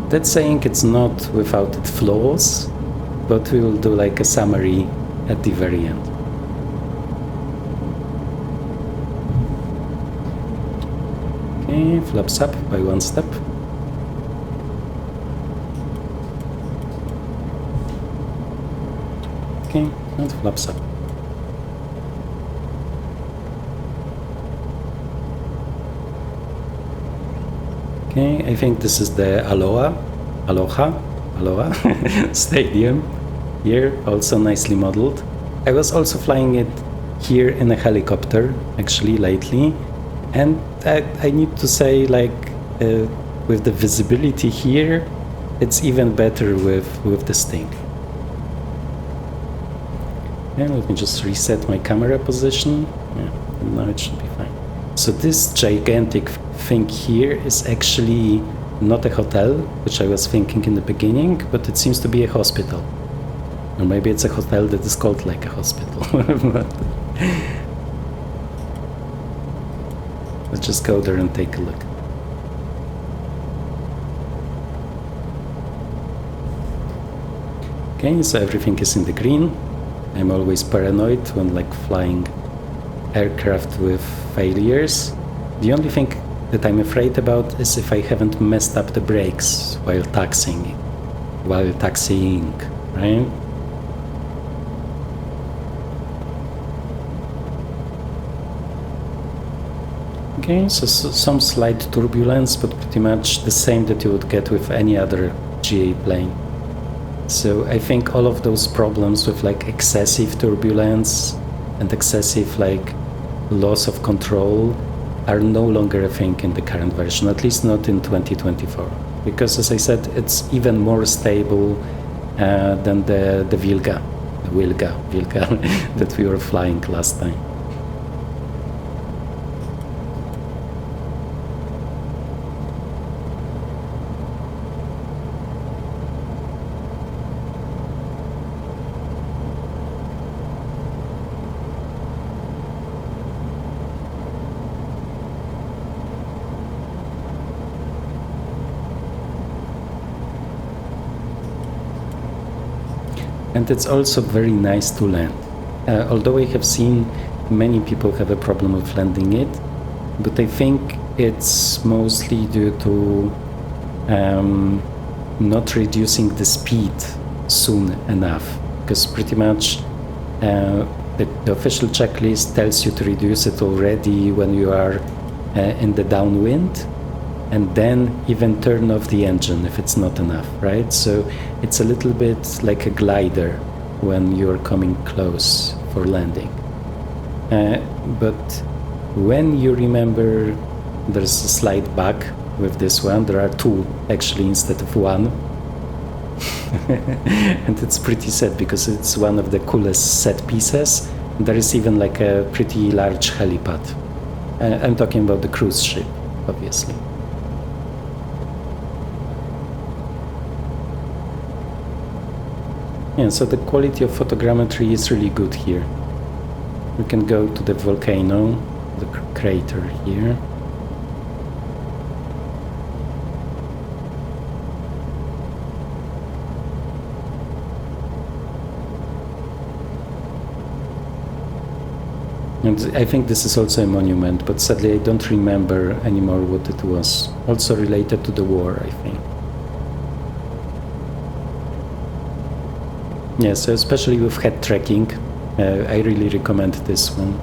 That's saying it's not without its flaws, but we will do like a summary at the very end. Okay, flaps up by one step. Okay, and flaps up. Okay, I think this is the Aloha Stadium here, also nicely modeled. I was also flying it here in a helicopter, actually, lately, and I need to say, like, with the visibility here, it's even better with the Sting. And let me just reset my camera position. Yeah, and now it should be fine. So this gigantic thing here is actually not a hotel, which I was thinking in the beginning, but it seems to be a hospital. Or maybe it's a hotel that is called like a hospital. Let's just go there and take a look. Okay, so everything is in the green. I'm always paranoid when like flying aircraft with failures. The only thing that I'm afraid about is if I haven't messed up the brakes while taxiing, right? Okay, so some slight turbulence, but pretty much the same that you would get with any other GA plane. So I think all of those problems with like excessive turbulence and excessive like loss of control are no longer a thing in the current version, at least not in 2024. Because as I said, it's even more stable than the Wilga that we were flying last time. And it's also very nice to land. Although I have seen many people have a problem with landing it, but I think it's mostly due to not reducing the speed soon enough, because pretty much the official checklist tells you to reduce it already when you are in the downwind, and then even turn off the engine if it's not enough, right? So it's a little bit like a glider when you're coming close for landing. But when you remember, there's a slight bug with this one. There are two actually instead of one. And it's pretty sad because it's one of the coolest set pieces. There is even like a pretty large helipad. I'm talking about the cruise ship, obviously. Yeah, so the quality of photogrammetry is really good here. We can go to the volcano, the crater here. And I think this is also a monument, but sadly I don't remember anymore what it was. Also related to the war, I think. Yeah, so especially with head tracking, I really recommend this one.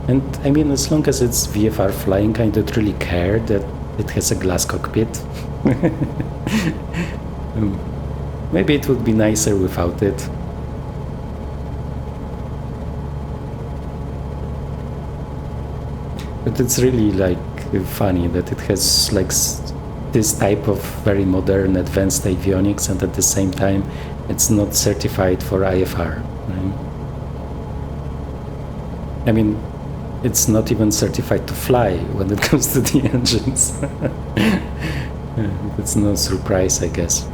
And I mean, as long as it's VFR flying, I don't really care that it has a glass cockpit. Maybe it would be nicer without it. But it's really like funny that it has like this type of very modern advanced avionics, and at the same time it's not certified for IFR, right? I mean, it's not even certified to fly when it comes to the engines. It's no surprise, I guess.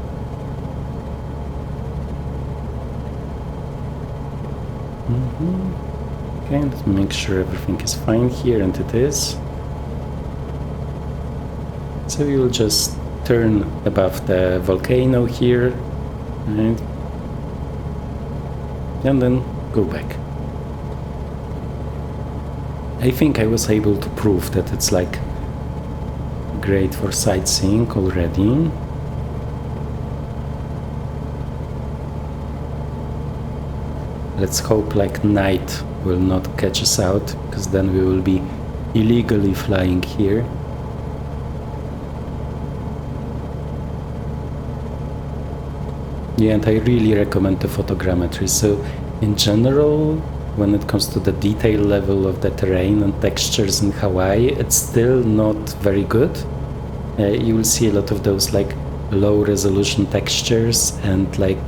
Okay, let's make sure everything is fine here, and it is. So you'll just turn above the volcano here, right? And then go back. I think I was able to prove that it's like great for sightseeing already. Let's hope like night will not catch us out, because then we will be illegally flying here. Yeah, and I really recommend the photogrammetry. So in general, when it comes to the detail level of the terrain and textures in Hawaii, it's still not very good. You will see a lot of those like low resolution textures and like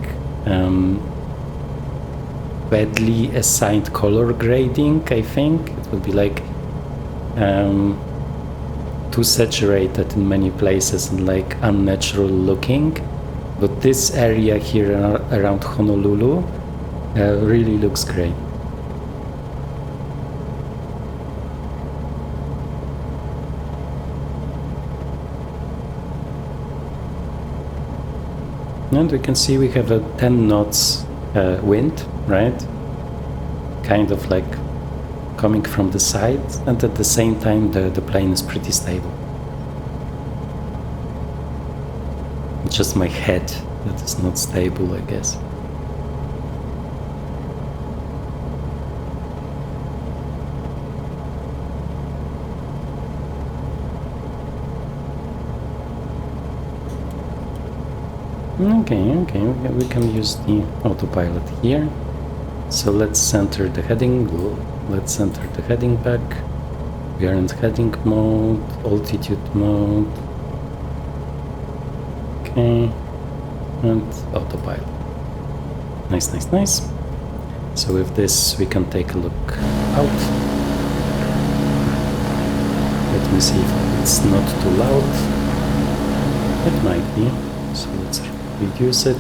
badly assigned color grading, I think. It will be like too saturated in many places and like unnatural looking. But this area here around Honolulu really looks great. And we can see we have a 10 knots wind, right? Kind of like coming from the side, and at the same time the plane is pretty stable. It's just my head that is not stable, I guess. Okay, we can use the autopilot here. So let's center the heading. Let's center the heading back. We are in heading mode, altitude mode. Okay, and autopilot. Nice, nice, nice. So with this we can take a look out. Let me see if it's not too loud. It might be. So let's reduce it.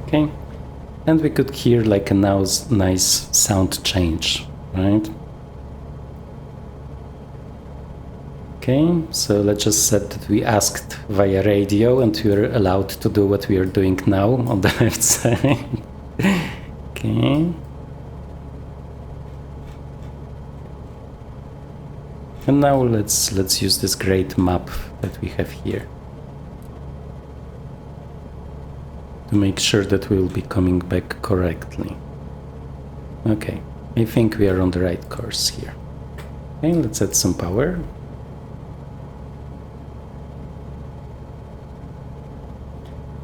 Okay, and we could hear like a nice sound change, right? Okay, so let's just set that we asked via radio and we're allowed to do what we are doing now on the left side. Okay. And now let's use this great map that we have here to make sure that we'll be coming back correctly. Okay, I think we are on the right course here. Okay, let's add some power.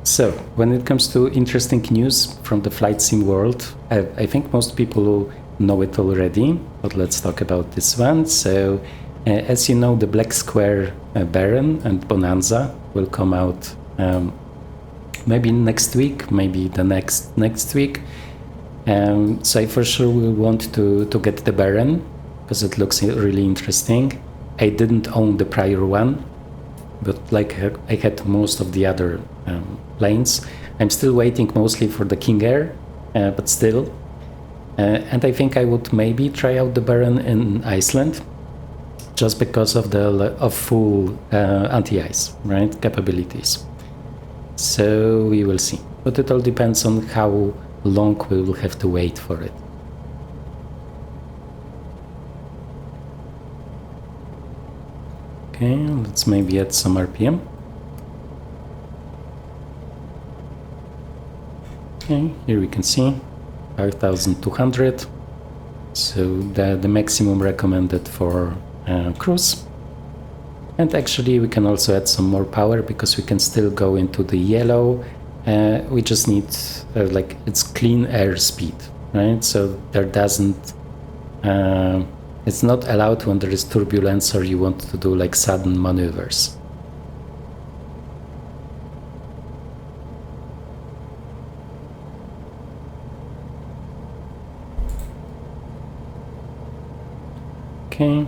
So, when it comes to interesting news from the flight sim world, I think most people know it already, but let's talk about this one. So, as you know, the Black Square Baron and Bonanza will come out maybe next week, maybe the next week. So I for sure will want to get the Baron because it looks really interesting. I didn't own the prior one, but like I had most of the other planes. I'm still waiting mostly for the King Air, but still. And I think I would maybe try out the Baron in Iceland, just because of the full anti-ice, right, capabilities. So we will see, but it all depends on how long we will have to wait for it. Okay, let's maybe add some RPM. Okay, here we can see 5,200, so the maximum recommended for cruise. And actually we can also add some more power because we can still go into the yellow. We just need like it's clean air speed, right? So there doesn't it's not allowed when there is turbulence or you want to do like sudden maneuvers. Okay,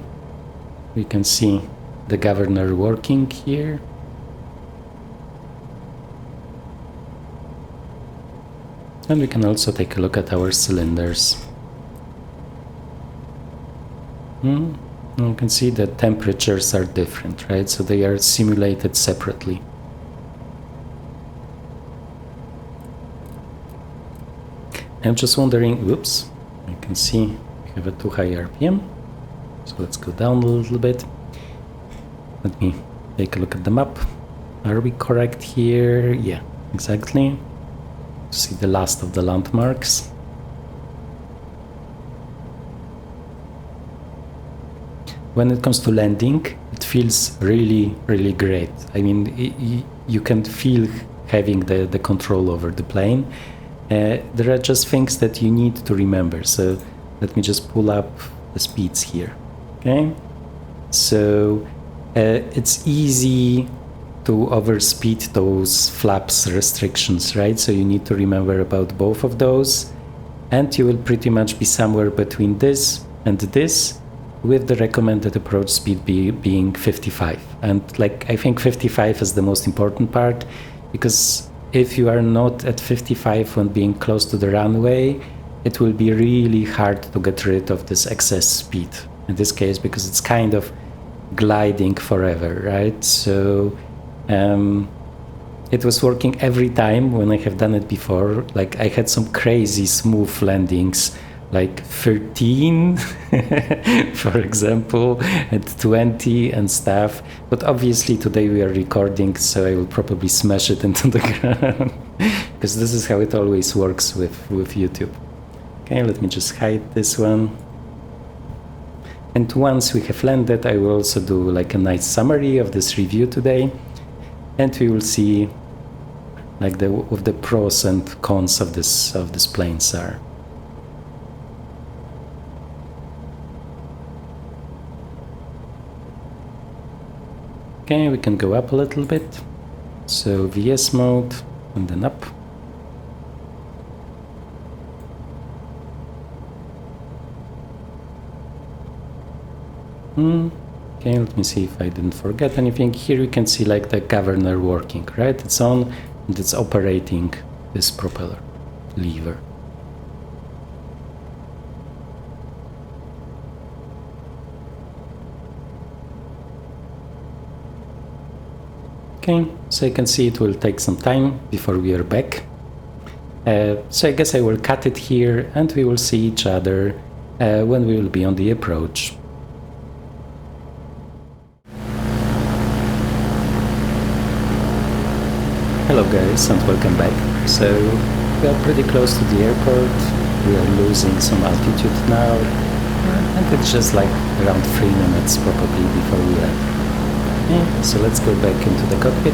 we can see the governor working here. And we can also take a look at our cylinders. You can see that temperatures are different, right? So they are simulated separately. I'm just wondering, whoops, you can see we have a too high RPM. So let's go down a little bit. Let me take a look at the map. Are we correct here? Yeah, exactly. See the last of the landmarks. When it comes to landing, it feels really, really great. I mean, you can feel having the control over the plane. There are just things that you need to remember. So let me just pull up the speeds here. Okay, so it's easy to overspeed those flaps restrictions, right? So you need to remember about both of those, and you will pretty much be somewhere between this and this, with the recommended approach speed being 55. And like I think 55 is the most important part, because if you are not at 55 when being close to the runway, it will be really hard to get rid of this excess speed in this case, because it's kind of gliding forever, right? So it was working every time when I have done it before. Like I had some crazy smooth landings, like 13 for example, at 20 and stuff. But obviously today we are recording, so I will probably smash it into the ground because this is how it always works with YouTube. Okay, let me just hide this one. And once we have landed, I will also do like a nice summary of this review today, and we will see like what the pros and cons of this planes are. Okay, we can go up a little bit. So VS mode and then up. Okay, let me see if I didn't forget anything. Here you can see like the governor working, right? It's on and it's operating this propeller. lever. Okay, so you can see it will take some time before we are back. So I guess I will cut it here and we will see each other when we will be on the approach. Hello guys and welcome back. So we are pretty close to the airport. We are losing some altitude now and it's just like around 3 minutes probably before we land. Okay, so let's go back into the cockpit.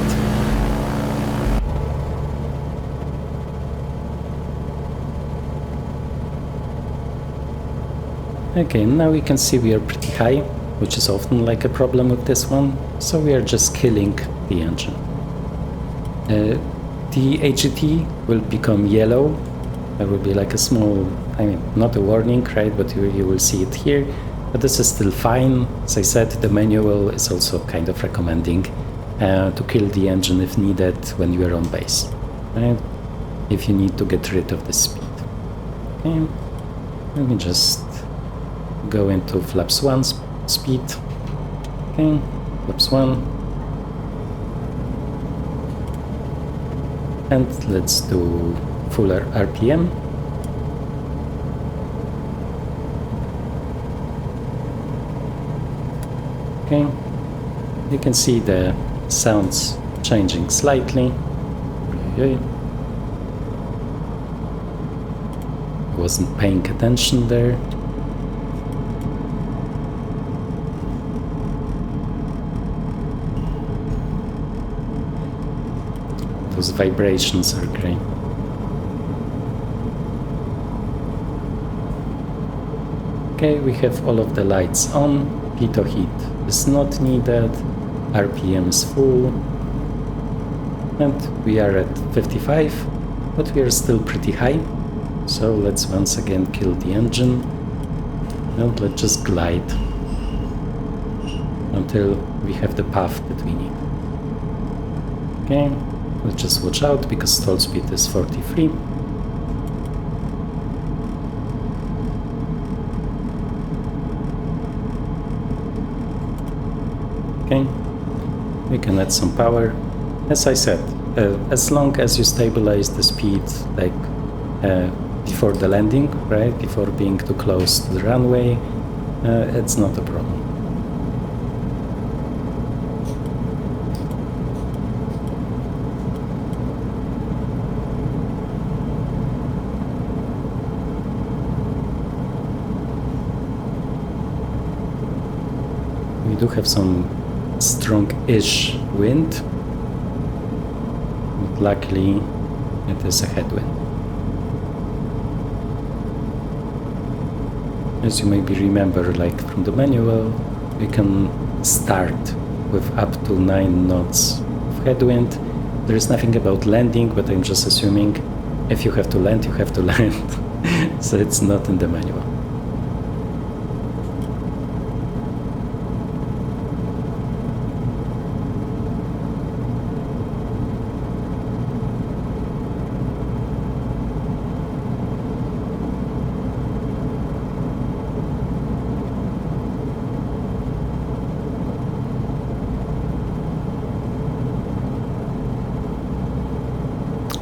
Okay, now we can see we are pretty high, which is often like a problem with this one, so we are just killing the engine. The AGT will become yellow. There will be like a small, I mean, not a warning, right, but you will see it here. But this is still fine. As I said, the manual is also kind of recommending to kill the engine if needed when you are on base, right? If you need to get rid of the speed. Okay, let me just go into flaps 1 speed. Okay, flaps 1. And let's do fuller RPM. Okay, you can see the sounds changing slightly. Okay. Wasn't paying attention there. Those vibrations are great. Okay, we have all of the lights on. Pitot heat is not needed. RPM is full. And we are at 55, but we are still pretty high. So let's once again kill the engine. And let's just glide until we have the path that we need. Okay. Let's just watch out because stall speed is 43. Okay, we can add some power. As I said, as long as you stabilize the speed like before the landing, right, before being too close to the runway, it's not a problem. We do have some strong-ish wind, but luckily it is a headwind. As you maybe remember, like from the manual, we can start with up to 9 knots of headwind. There is nothing about landing, but I'm just assuming if you have to land, you have to land. So it's not in the manual.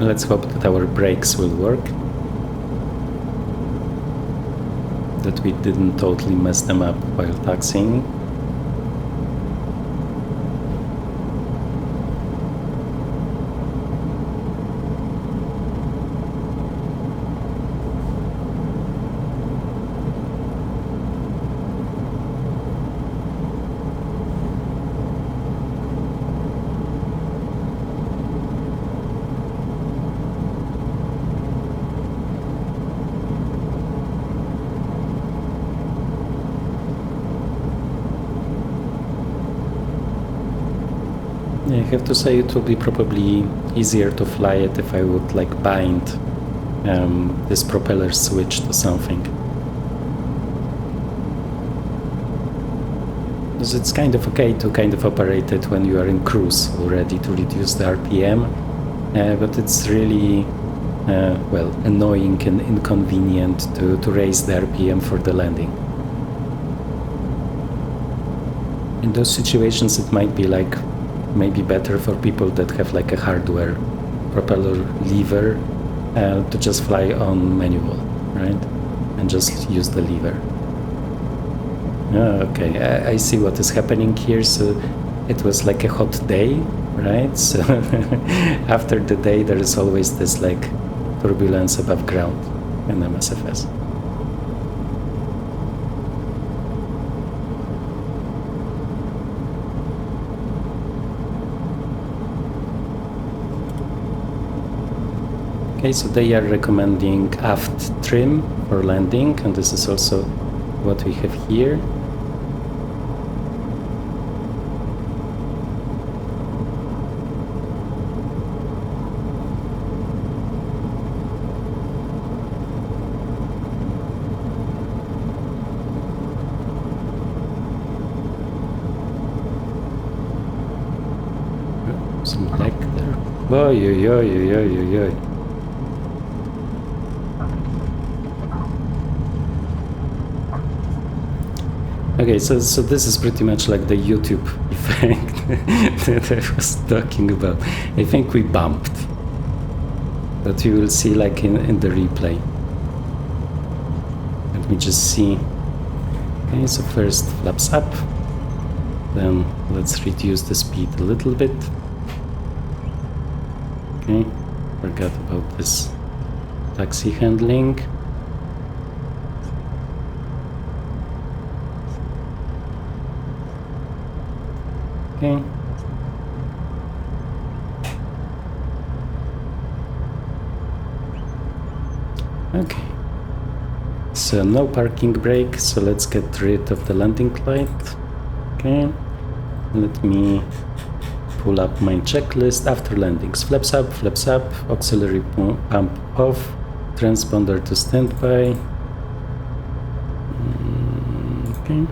Let's hope that our brakes will work, that we didn't totally mess them up while taxiing. I have to say it would be probably easier to fly it if I would like bind this propeller switch to something. Because it's kind of okay to kind of operate it when you are in cruise already to reduce the RPM, but it's really well, annoying and inconvenient to raise the RPM for the landing. In those situations, it might be like maybe better for people that have like a hardware propeller lever to just fly on manual, right? And just use the lever. Okay, I see what is happening here. So it was like a hot day, right? So after the day, there is always this like turbulence above ground in MSFS. Okay, so they are recommending aft trim for landing, and this is also what we have here. Some lag there. Oy, oy, oy, oy, oy, oy. Okay, so this is pretty much like the YouTube effect that I was talking about. I think we bumped, but you will see like in the replay. Let me just see. Okay, so first flaps up, then let's reduce the speed a little bit. Okay, forgot about this taxi handling. Okay. Okay. So no parking brake, so let's get rid of the landing light. Okay. Let me pull up my checklist. After landings, flaps up, auxiliary pump off, transponder to standby. Okay.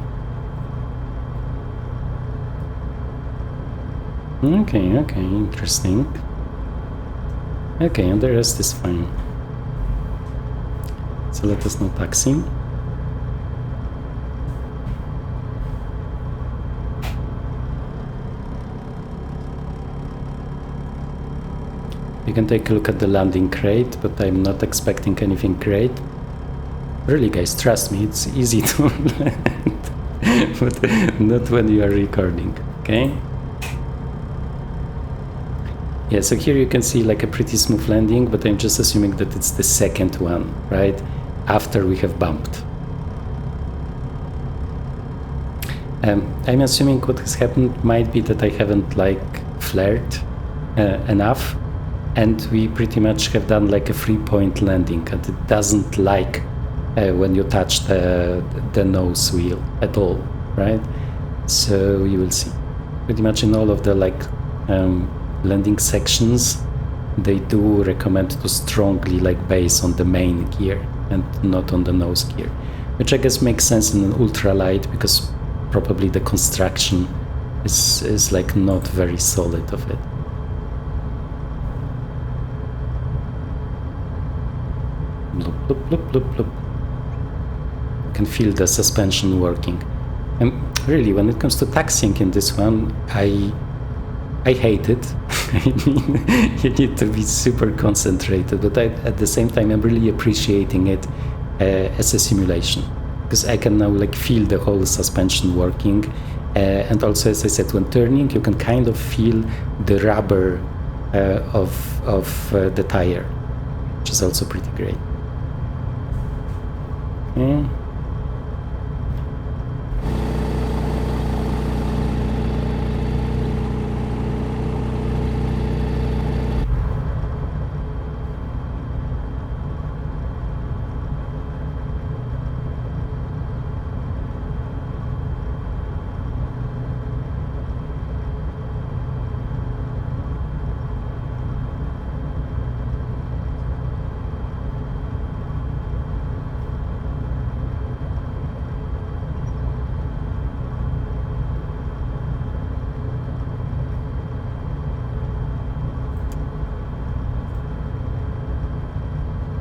Okay, interesting. Okay, and the rest is fine. So let us now taxi. You can take a look at the landing crate, but I'm not expecting anything great. Really, guys, trust me, it's easy to land, but not when you are recording, okay? Yeah, so here you can see like a pretty smooth landing, but I'm just assuming that it's the second one, right? After we have bumped. I'm assuming what has happened might be that I haven't like flared enough, and we pretty much have done like a 3-point landing, and it doesn't like when you touch the nose wheel at all, right? So you will see pretty much in all of the like landing sections, they do recommend to strongly like base on the main gear and not on the nose gear, which I guess makes sense in an ultralight because probably the construction is like not very solid of it. Bloop, bloop, bloop, bloop, bloop. You can feel the suspension working. And really, when it comes to taxiing in this one, I hate it. I mean, you need to be super concentrated, but at the same time, I'm really appreciating it as a simulation, because I can now like feel the whole suspension working, and also, as I said, when turning, you can kind of feel the rubber of the tire, which is also pretty great. Okay.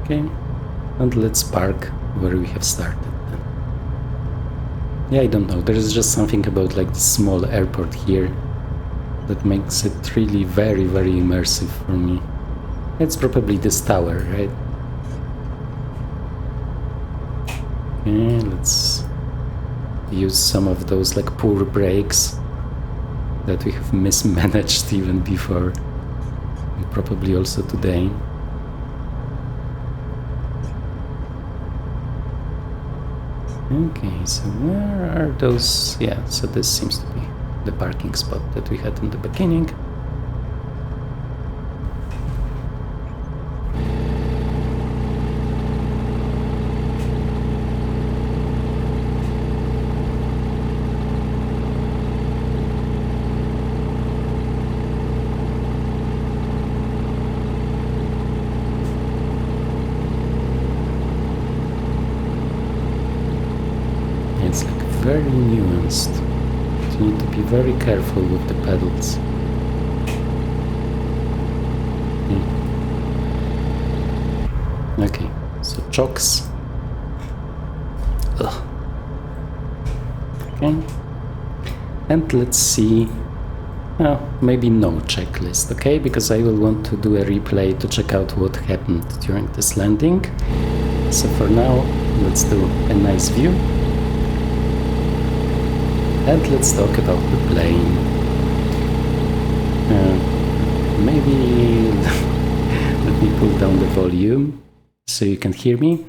Okay, and let's park where we have started then. Yeah, I don't know, there is just something about like the small airport here that makes it really very, very immersive for me. It's probably this tower, right? Okay, let's use some of those like poor brakes that we have mismanaged even before, and probably also today. Okay, so where are those? Yeah, so this seems to be the parking spot that we had in the beginning. It's like very nuanced. You need to be very careful with the pedals. Okay, so chocks. Ugh. Okay, and let's see. Maybe no checklist, okay? Because I will want to do a replay to check out what happened during this landing. So for now, let's do a nice view. And let's talk about the plane. Maybe let me pull down the volume so you can hear me.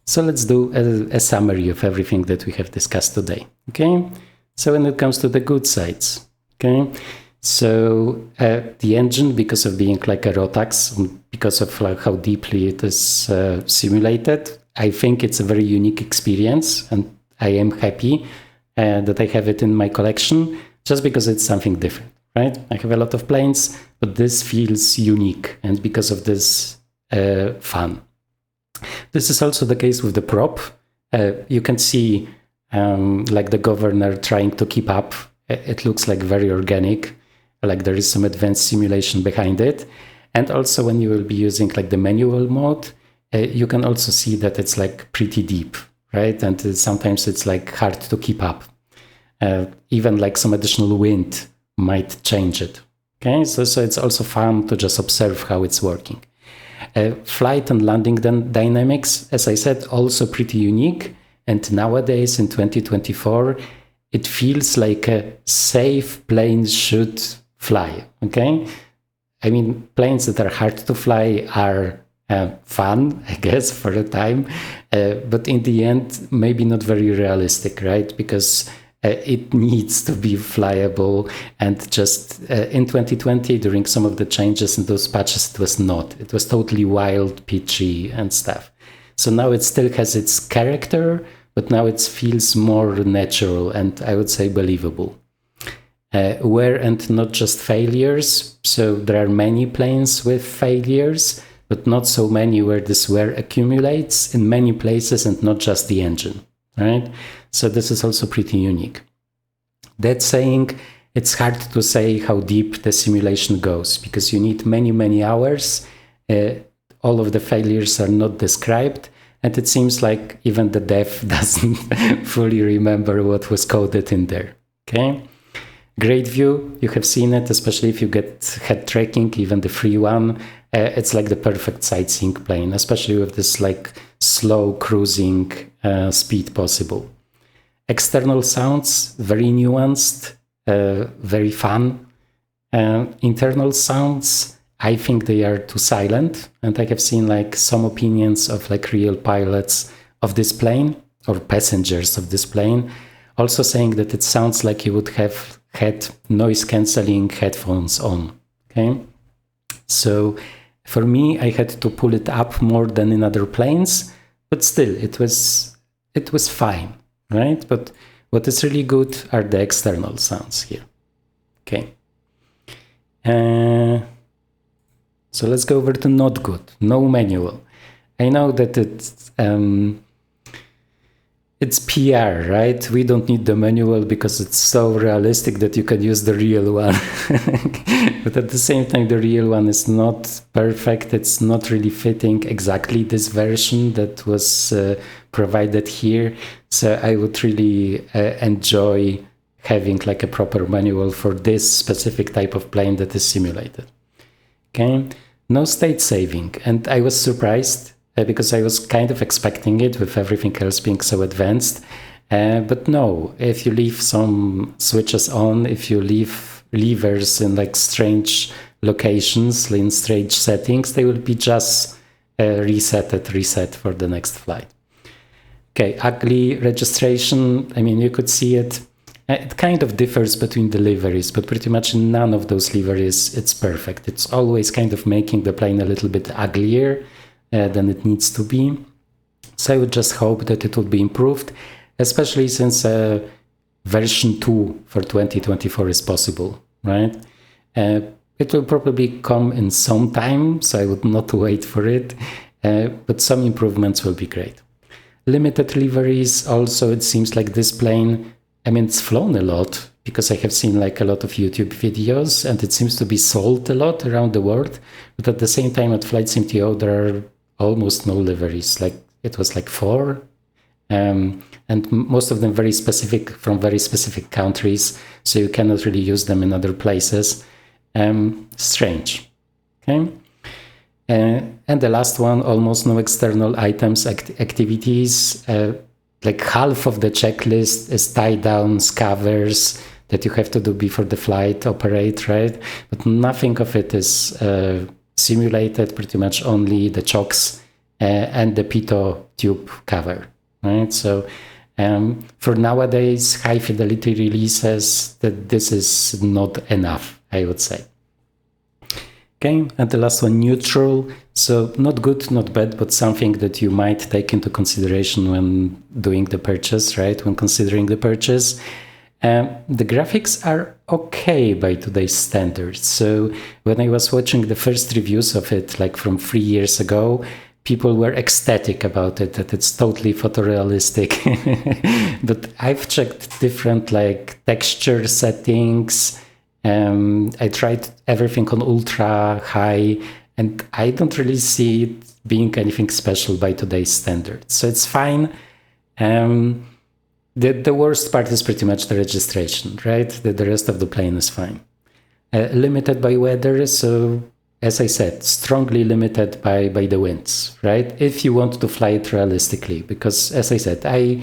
So let's do a summary of everything that we have discussed today. Okay. So when it comes to the good sides, okay. So the engine, because of being like a Rotax, because of like how deeply it is simulated, I think it's a very unique experience, and I am happy that I have it in my collection, just because it's something different, right? I have a lot of planes, but this feels unique, and because of this fun. This is also the case with the prop. You can see like the governor trying to keep up. It looks like very organic, like there is some advanced simulation behind it. And also when you will be using like the manual mode, you can also see that it's like pretty deep, right? And sometimes it's like hard to keep up. Even like some additional wind might change it. Okay, so it's also fun to just observe how it's working. Flight and landing dynamics, as I said, also pretty unique. And nowadays in 2024, it feels like a safe plane should fly. Okay, I mean, planes that are hard to fly are fun, I guess, for a time, but in the end, maybe not very realistic, right? Because it needs to be flyable, and just in 2020, during some of the changes in those patches, it was not. It was totally wild, pitchy, and stuff. So now it still has its character, but now it feels more natural and I would say believable. Wear and not just failures. So there are many planes with failures, but not so many where this wear accumulates in many places and not just the engine, right? So this is also pretty unique. That saying, it's hard to say how deep the simulation goes because you need many, many hours. All of the failures are not described, and it seems like even the dev doesn't fully remember what was coded in there, okay? Great view, you have seen it, especially if you get head tracking, even the free one. It's like the perfect sightseeing plane, especially with this like slow cruising speed possible. External sounds, very nuanced, very fun. Internal sounds, I think they are too silent, and I have seen like some opinions of like real pilots of this plane or passengers of this plane also saying that it sounds like you would have had noise cancelling headphones on. Okay, so for me, I had to pull it up more than in other planes, but still, it was fine, right? But what is really good are the external sounds here. Okay. So let's go over to not good, no manual. I know that it's PR, right? We don't need the manual because it's so realistic that you can use the real one. But at the same time, the real one is not perfect. It's not really fitting exactly this version that was provided here. So I would really enjoy having like a proper manual for this specific type of plane that is simulated. Okay, no state saving. And I was surprised because I was kind of expecting it with everything else being so advanced. But no, if you leave some switches on, if you leave levers in like strange locations, in strange settings, they will be just reset for the next flight. Okay, ugly registration. I mean, you could see it. It kind of differs between the liveries, but pretty much in none of those liveries it's perfect. It's always kind of making the plane a little bit uglier than it needs to be. So I would just hope that it will be improved, especially since version 2 for 2024 is possible, right? It will probably come in some time, so I would not wait for it, but some improvements will be great. Limited liveries also, it seems like this plane, I mean, it's flown a lot because I have seen like a lot of YouTube videos and it seems to be sold a lot around the world. But at the same time at Flight Sim.to there are almost no liveries. Like it was like 4 and most of them very specific from very specific countries. So you cannot really use them in other places. Strange. Okay. And the last one, almost no external items, activities. Like half of the checklist is tie-down scavers that you have to do before the flight operate, right? But nothing of it is simulated, pretty much only the chocks and the pitot tube cover, right? So for nowadays, high-fidelity releases, that this is not enough, I would say. Okay, and the last one, neutral. So not good, not bad, but something that you might take into consideration when doing the purchase, right? When considering the purchase. The graphics are okay by today's standards. So when I was watching the first reviews of it, like from 3 years ago, people were ecstatic about it, that it's totally photorealistic. But I've checked different like texture settings. I tried everything on ultra high, and I don't really see it being anything special by today's standards. So it's fine. The worst part is pretty much the registration, right? The rest of the plane is fine. Limited by weather, so as I said, strongly limited by the winds, right? If you want to fly it realistically, because as I said, I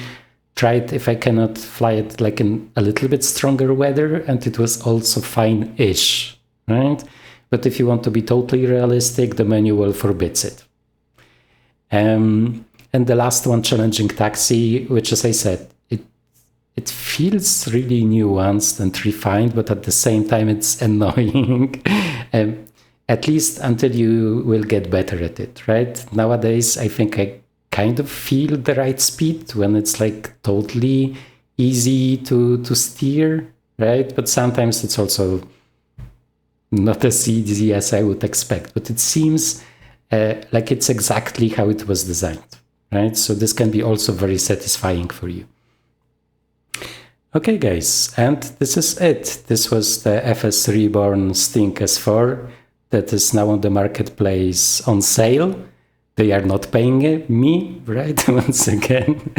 tried if I cannot fly it like in a little bit stronger weather, and it was also fine-ish, right? But if you want to be totally realistic, the manual forbids it. And the last one, challenging taxi, which, as I said, it feels really nuanced and refined, but at the same time, it's annoying. At least until you will get better at it, right? Nowadays, I think I kind of feel the right speed when it's like totally easy to steer, right? But sometimes it's also not as easy as I would expect, but it seems like it's exactly how it was designed, right? So this can be also very satisfying for you. Okay, guys, and this is it. This was the FSReborn Sting S4 that is now on the marketplace on sale. They are not paying me, right, once again.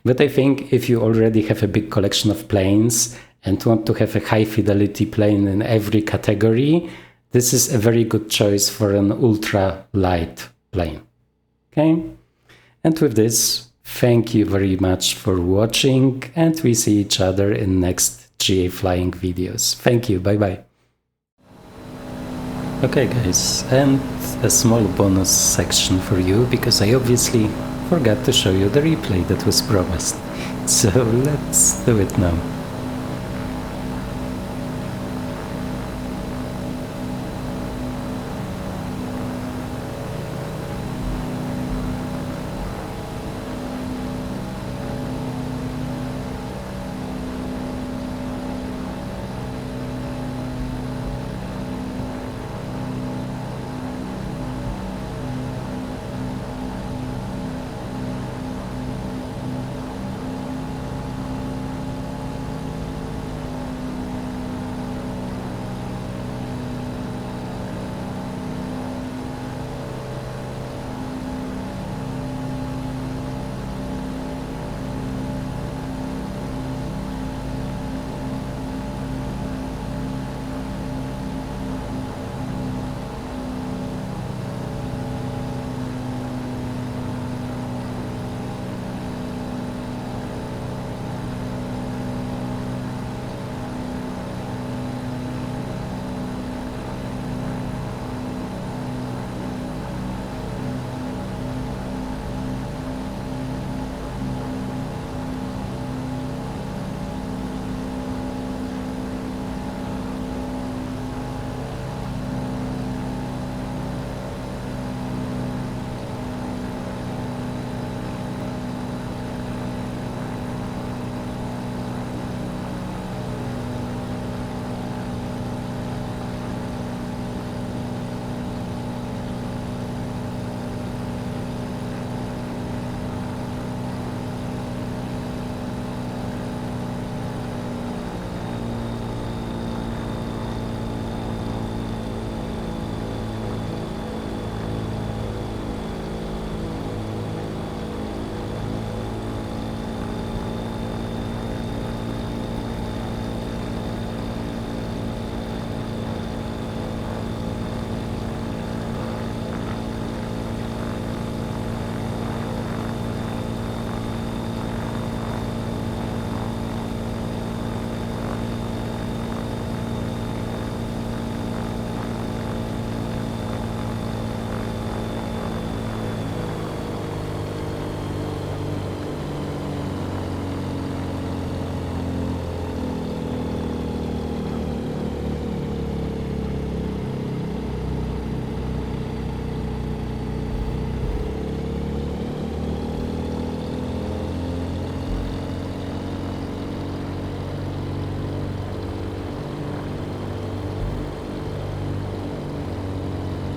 But I think if you already have a big collection of planes and want to have a high-fidelity plane in every category, this is a very good choice for an ultra-light plane. Okay? And with this, thank you very much for watching, and we see each other in next GA flying videos. Thank you, bye-bye. Okay guys, and a small bonus section for you, because I obviously forgot to show you the replay that was promised. So let's do it now.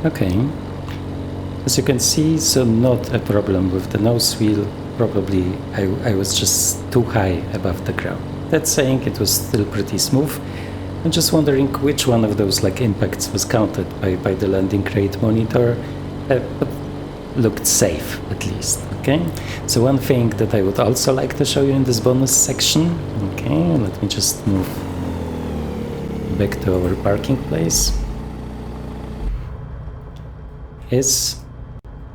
Okay. As you can see, so not a problem with the nose wheel. Probably I was just too high above the ground. That saying, it was still pretty smooth. I'm just wondering which one of those like impacts was counted by the landing rate monitor, but looked safe at least. Okay, so one thing that I would also like to show you in this bonus section. Okay, let me just move back to our parking place. Is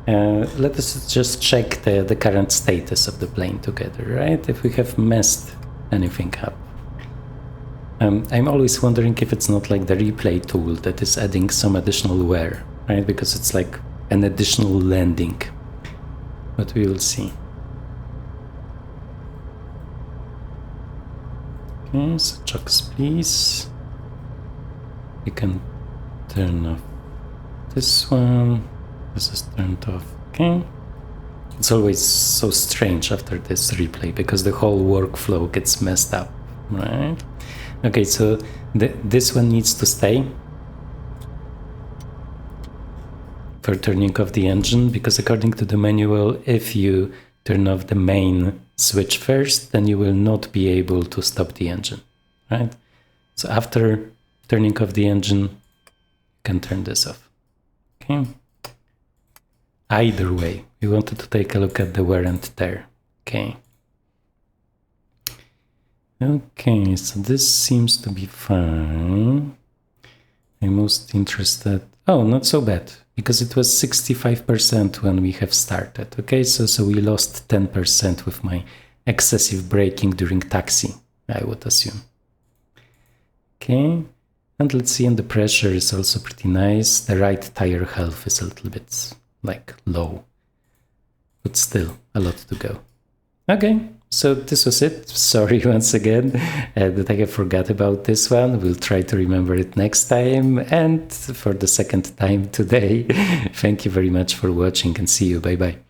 let us just check the current status of the plane together, right? If we have messed anything up. I'm always wondering if it's not like the replay tool that is adding some additional wear, right? Because it's like an additional landing. But we will see. Okay, so chocks, please. We can turn off this one. This is turned off. Okay. It's always so strange after this replay because the whole workflow gets messed up, right? Okay, so this one needs to stay for turning off the engine, because according to the manual, if you turn off the main switch first, then you will not be able to stop the engine, right? So after turning off the engine, you can turn this off. Okay. Either way, we wanted to take a look at the wear and tear. Okay. Okay, so this seems to be fine. I'm most interested. Oh, not so bad, because it was 65% when we have started. Okay, so we lost 10% with my excessive braking during taxi, I would assume. Okay, and let's see, and the pressure is also pretty nice. The right tire health is a little bit like low, but still a lot to go. Okay, so this was it. Sorry once again that I forgot about this one. We'll try to remember it next time. And for the second time today, thank you very much for watching, and see you. Bye bye.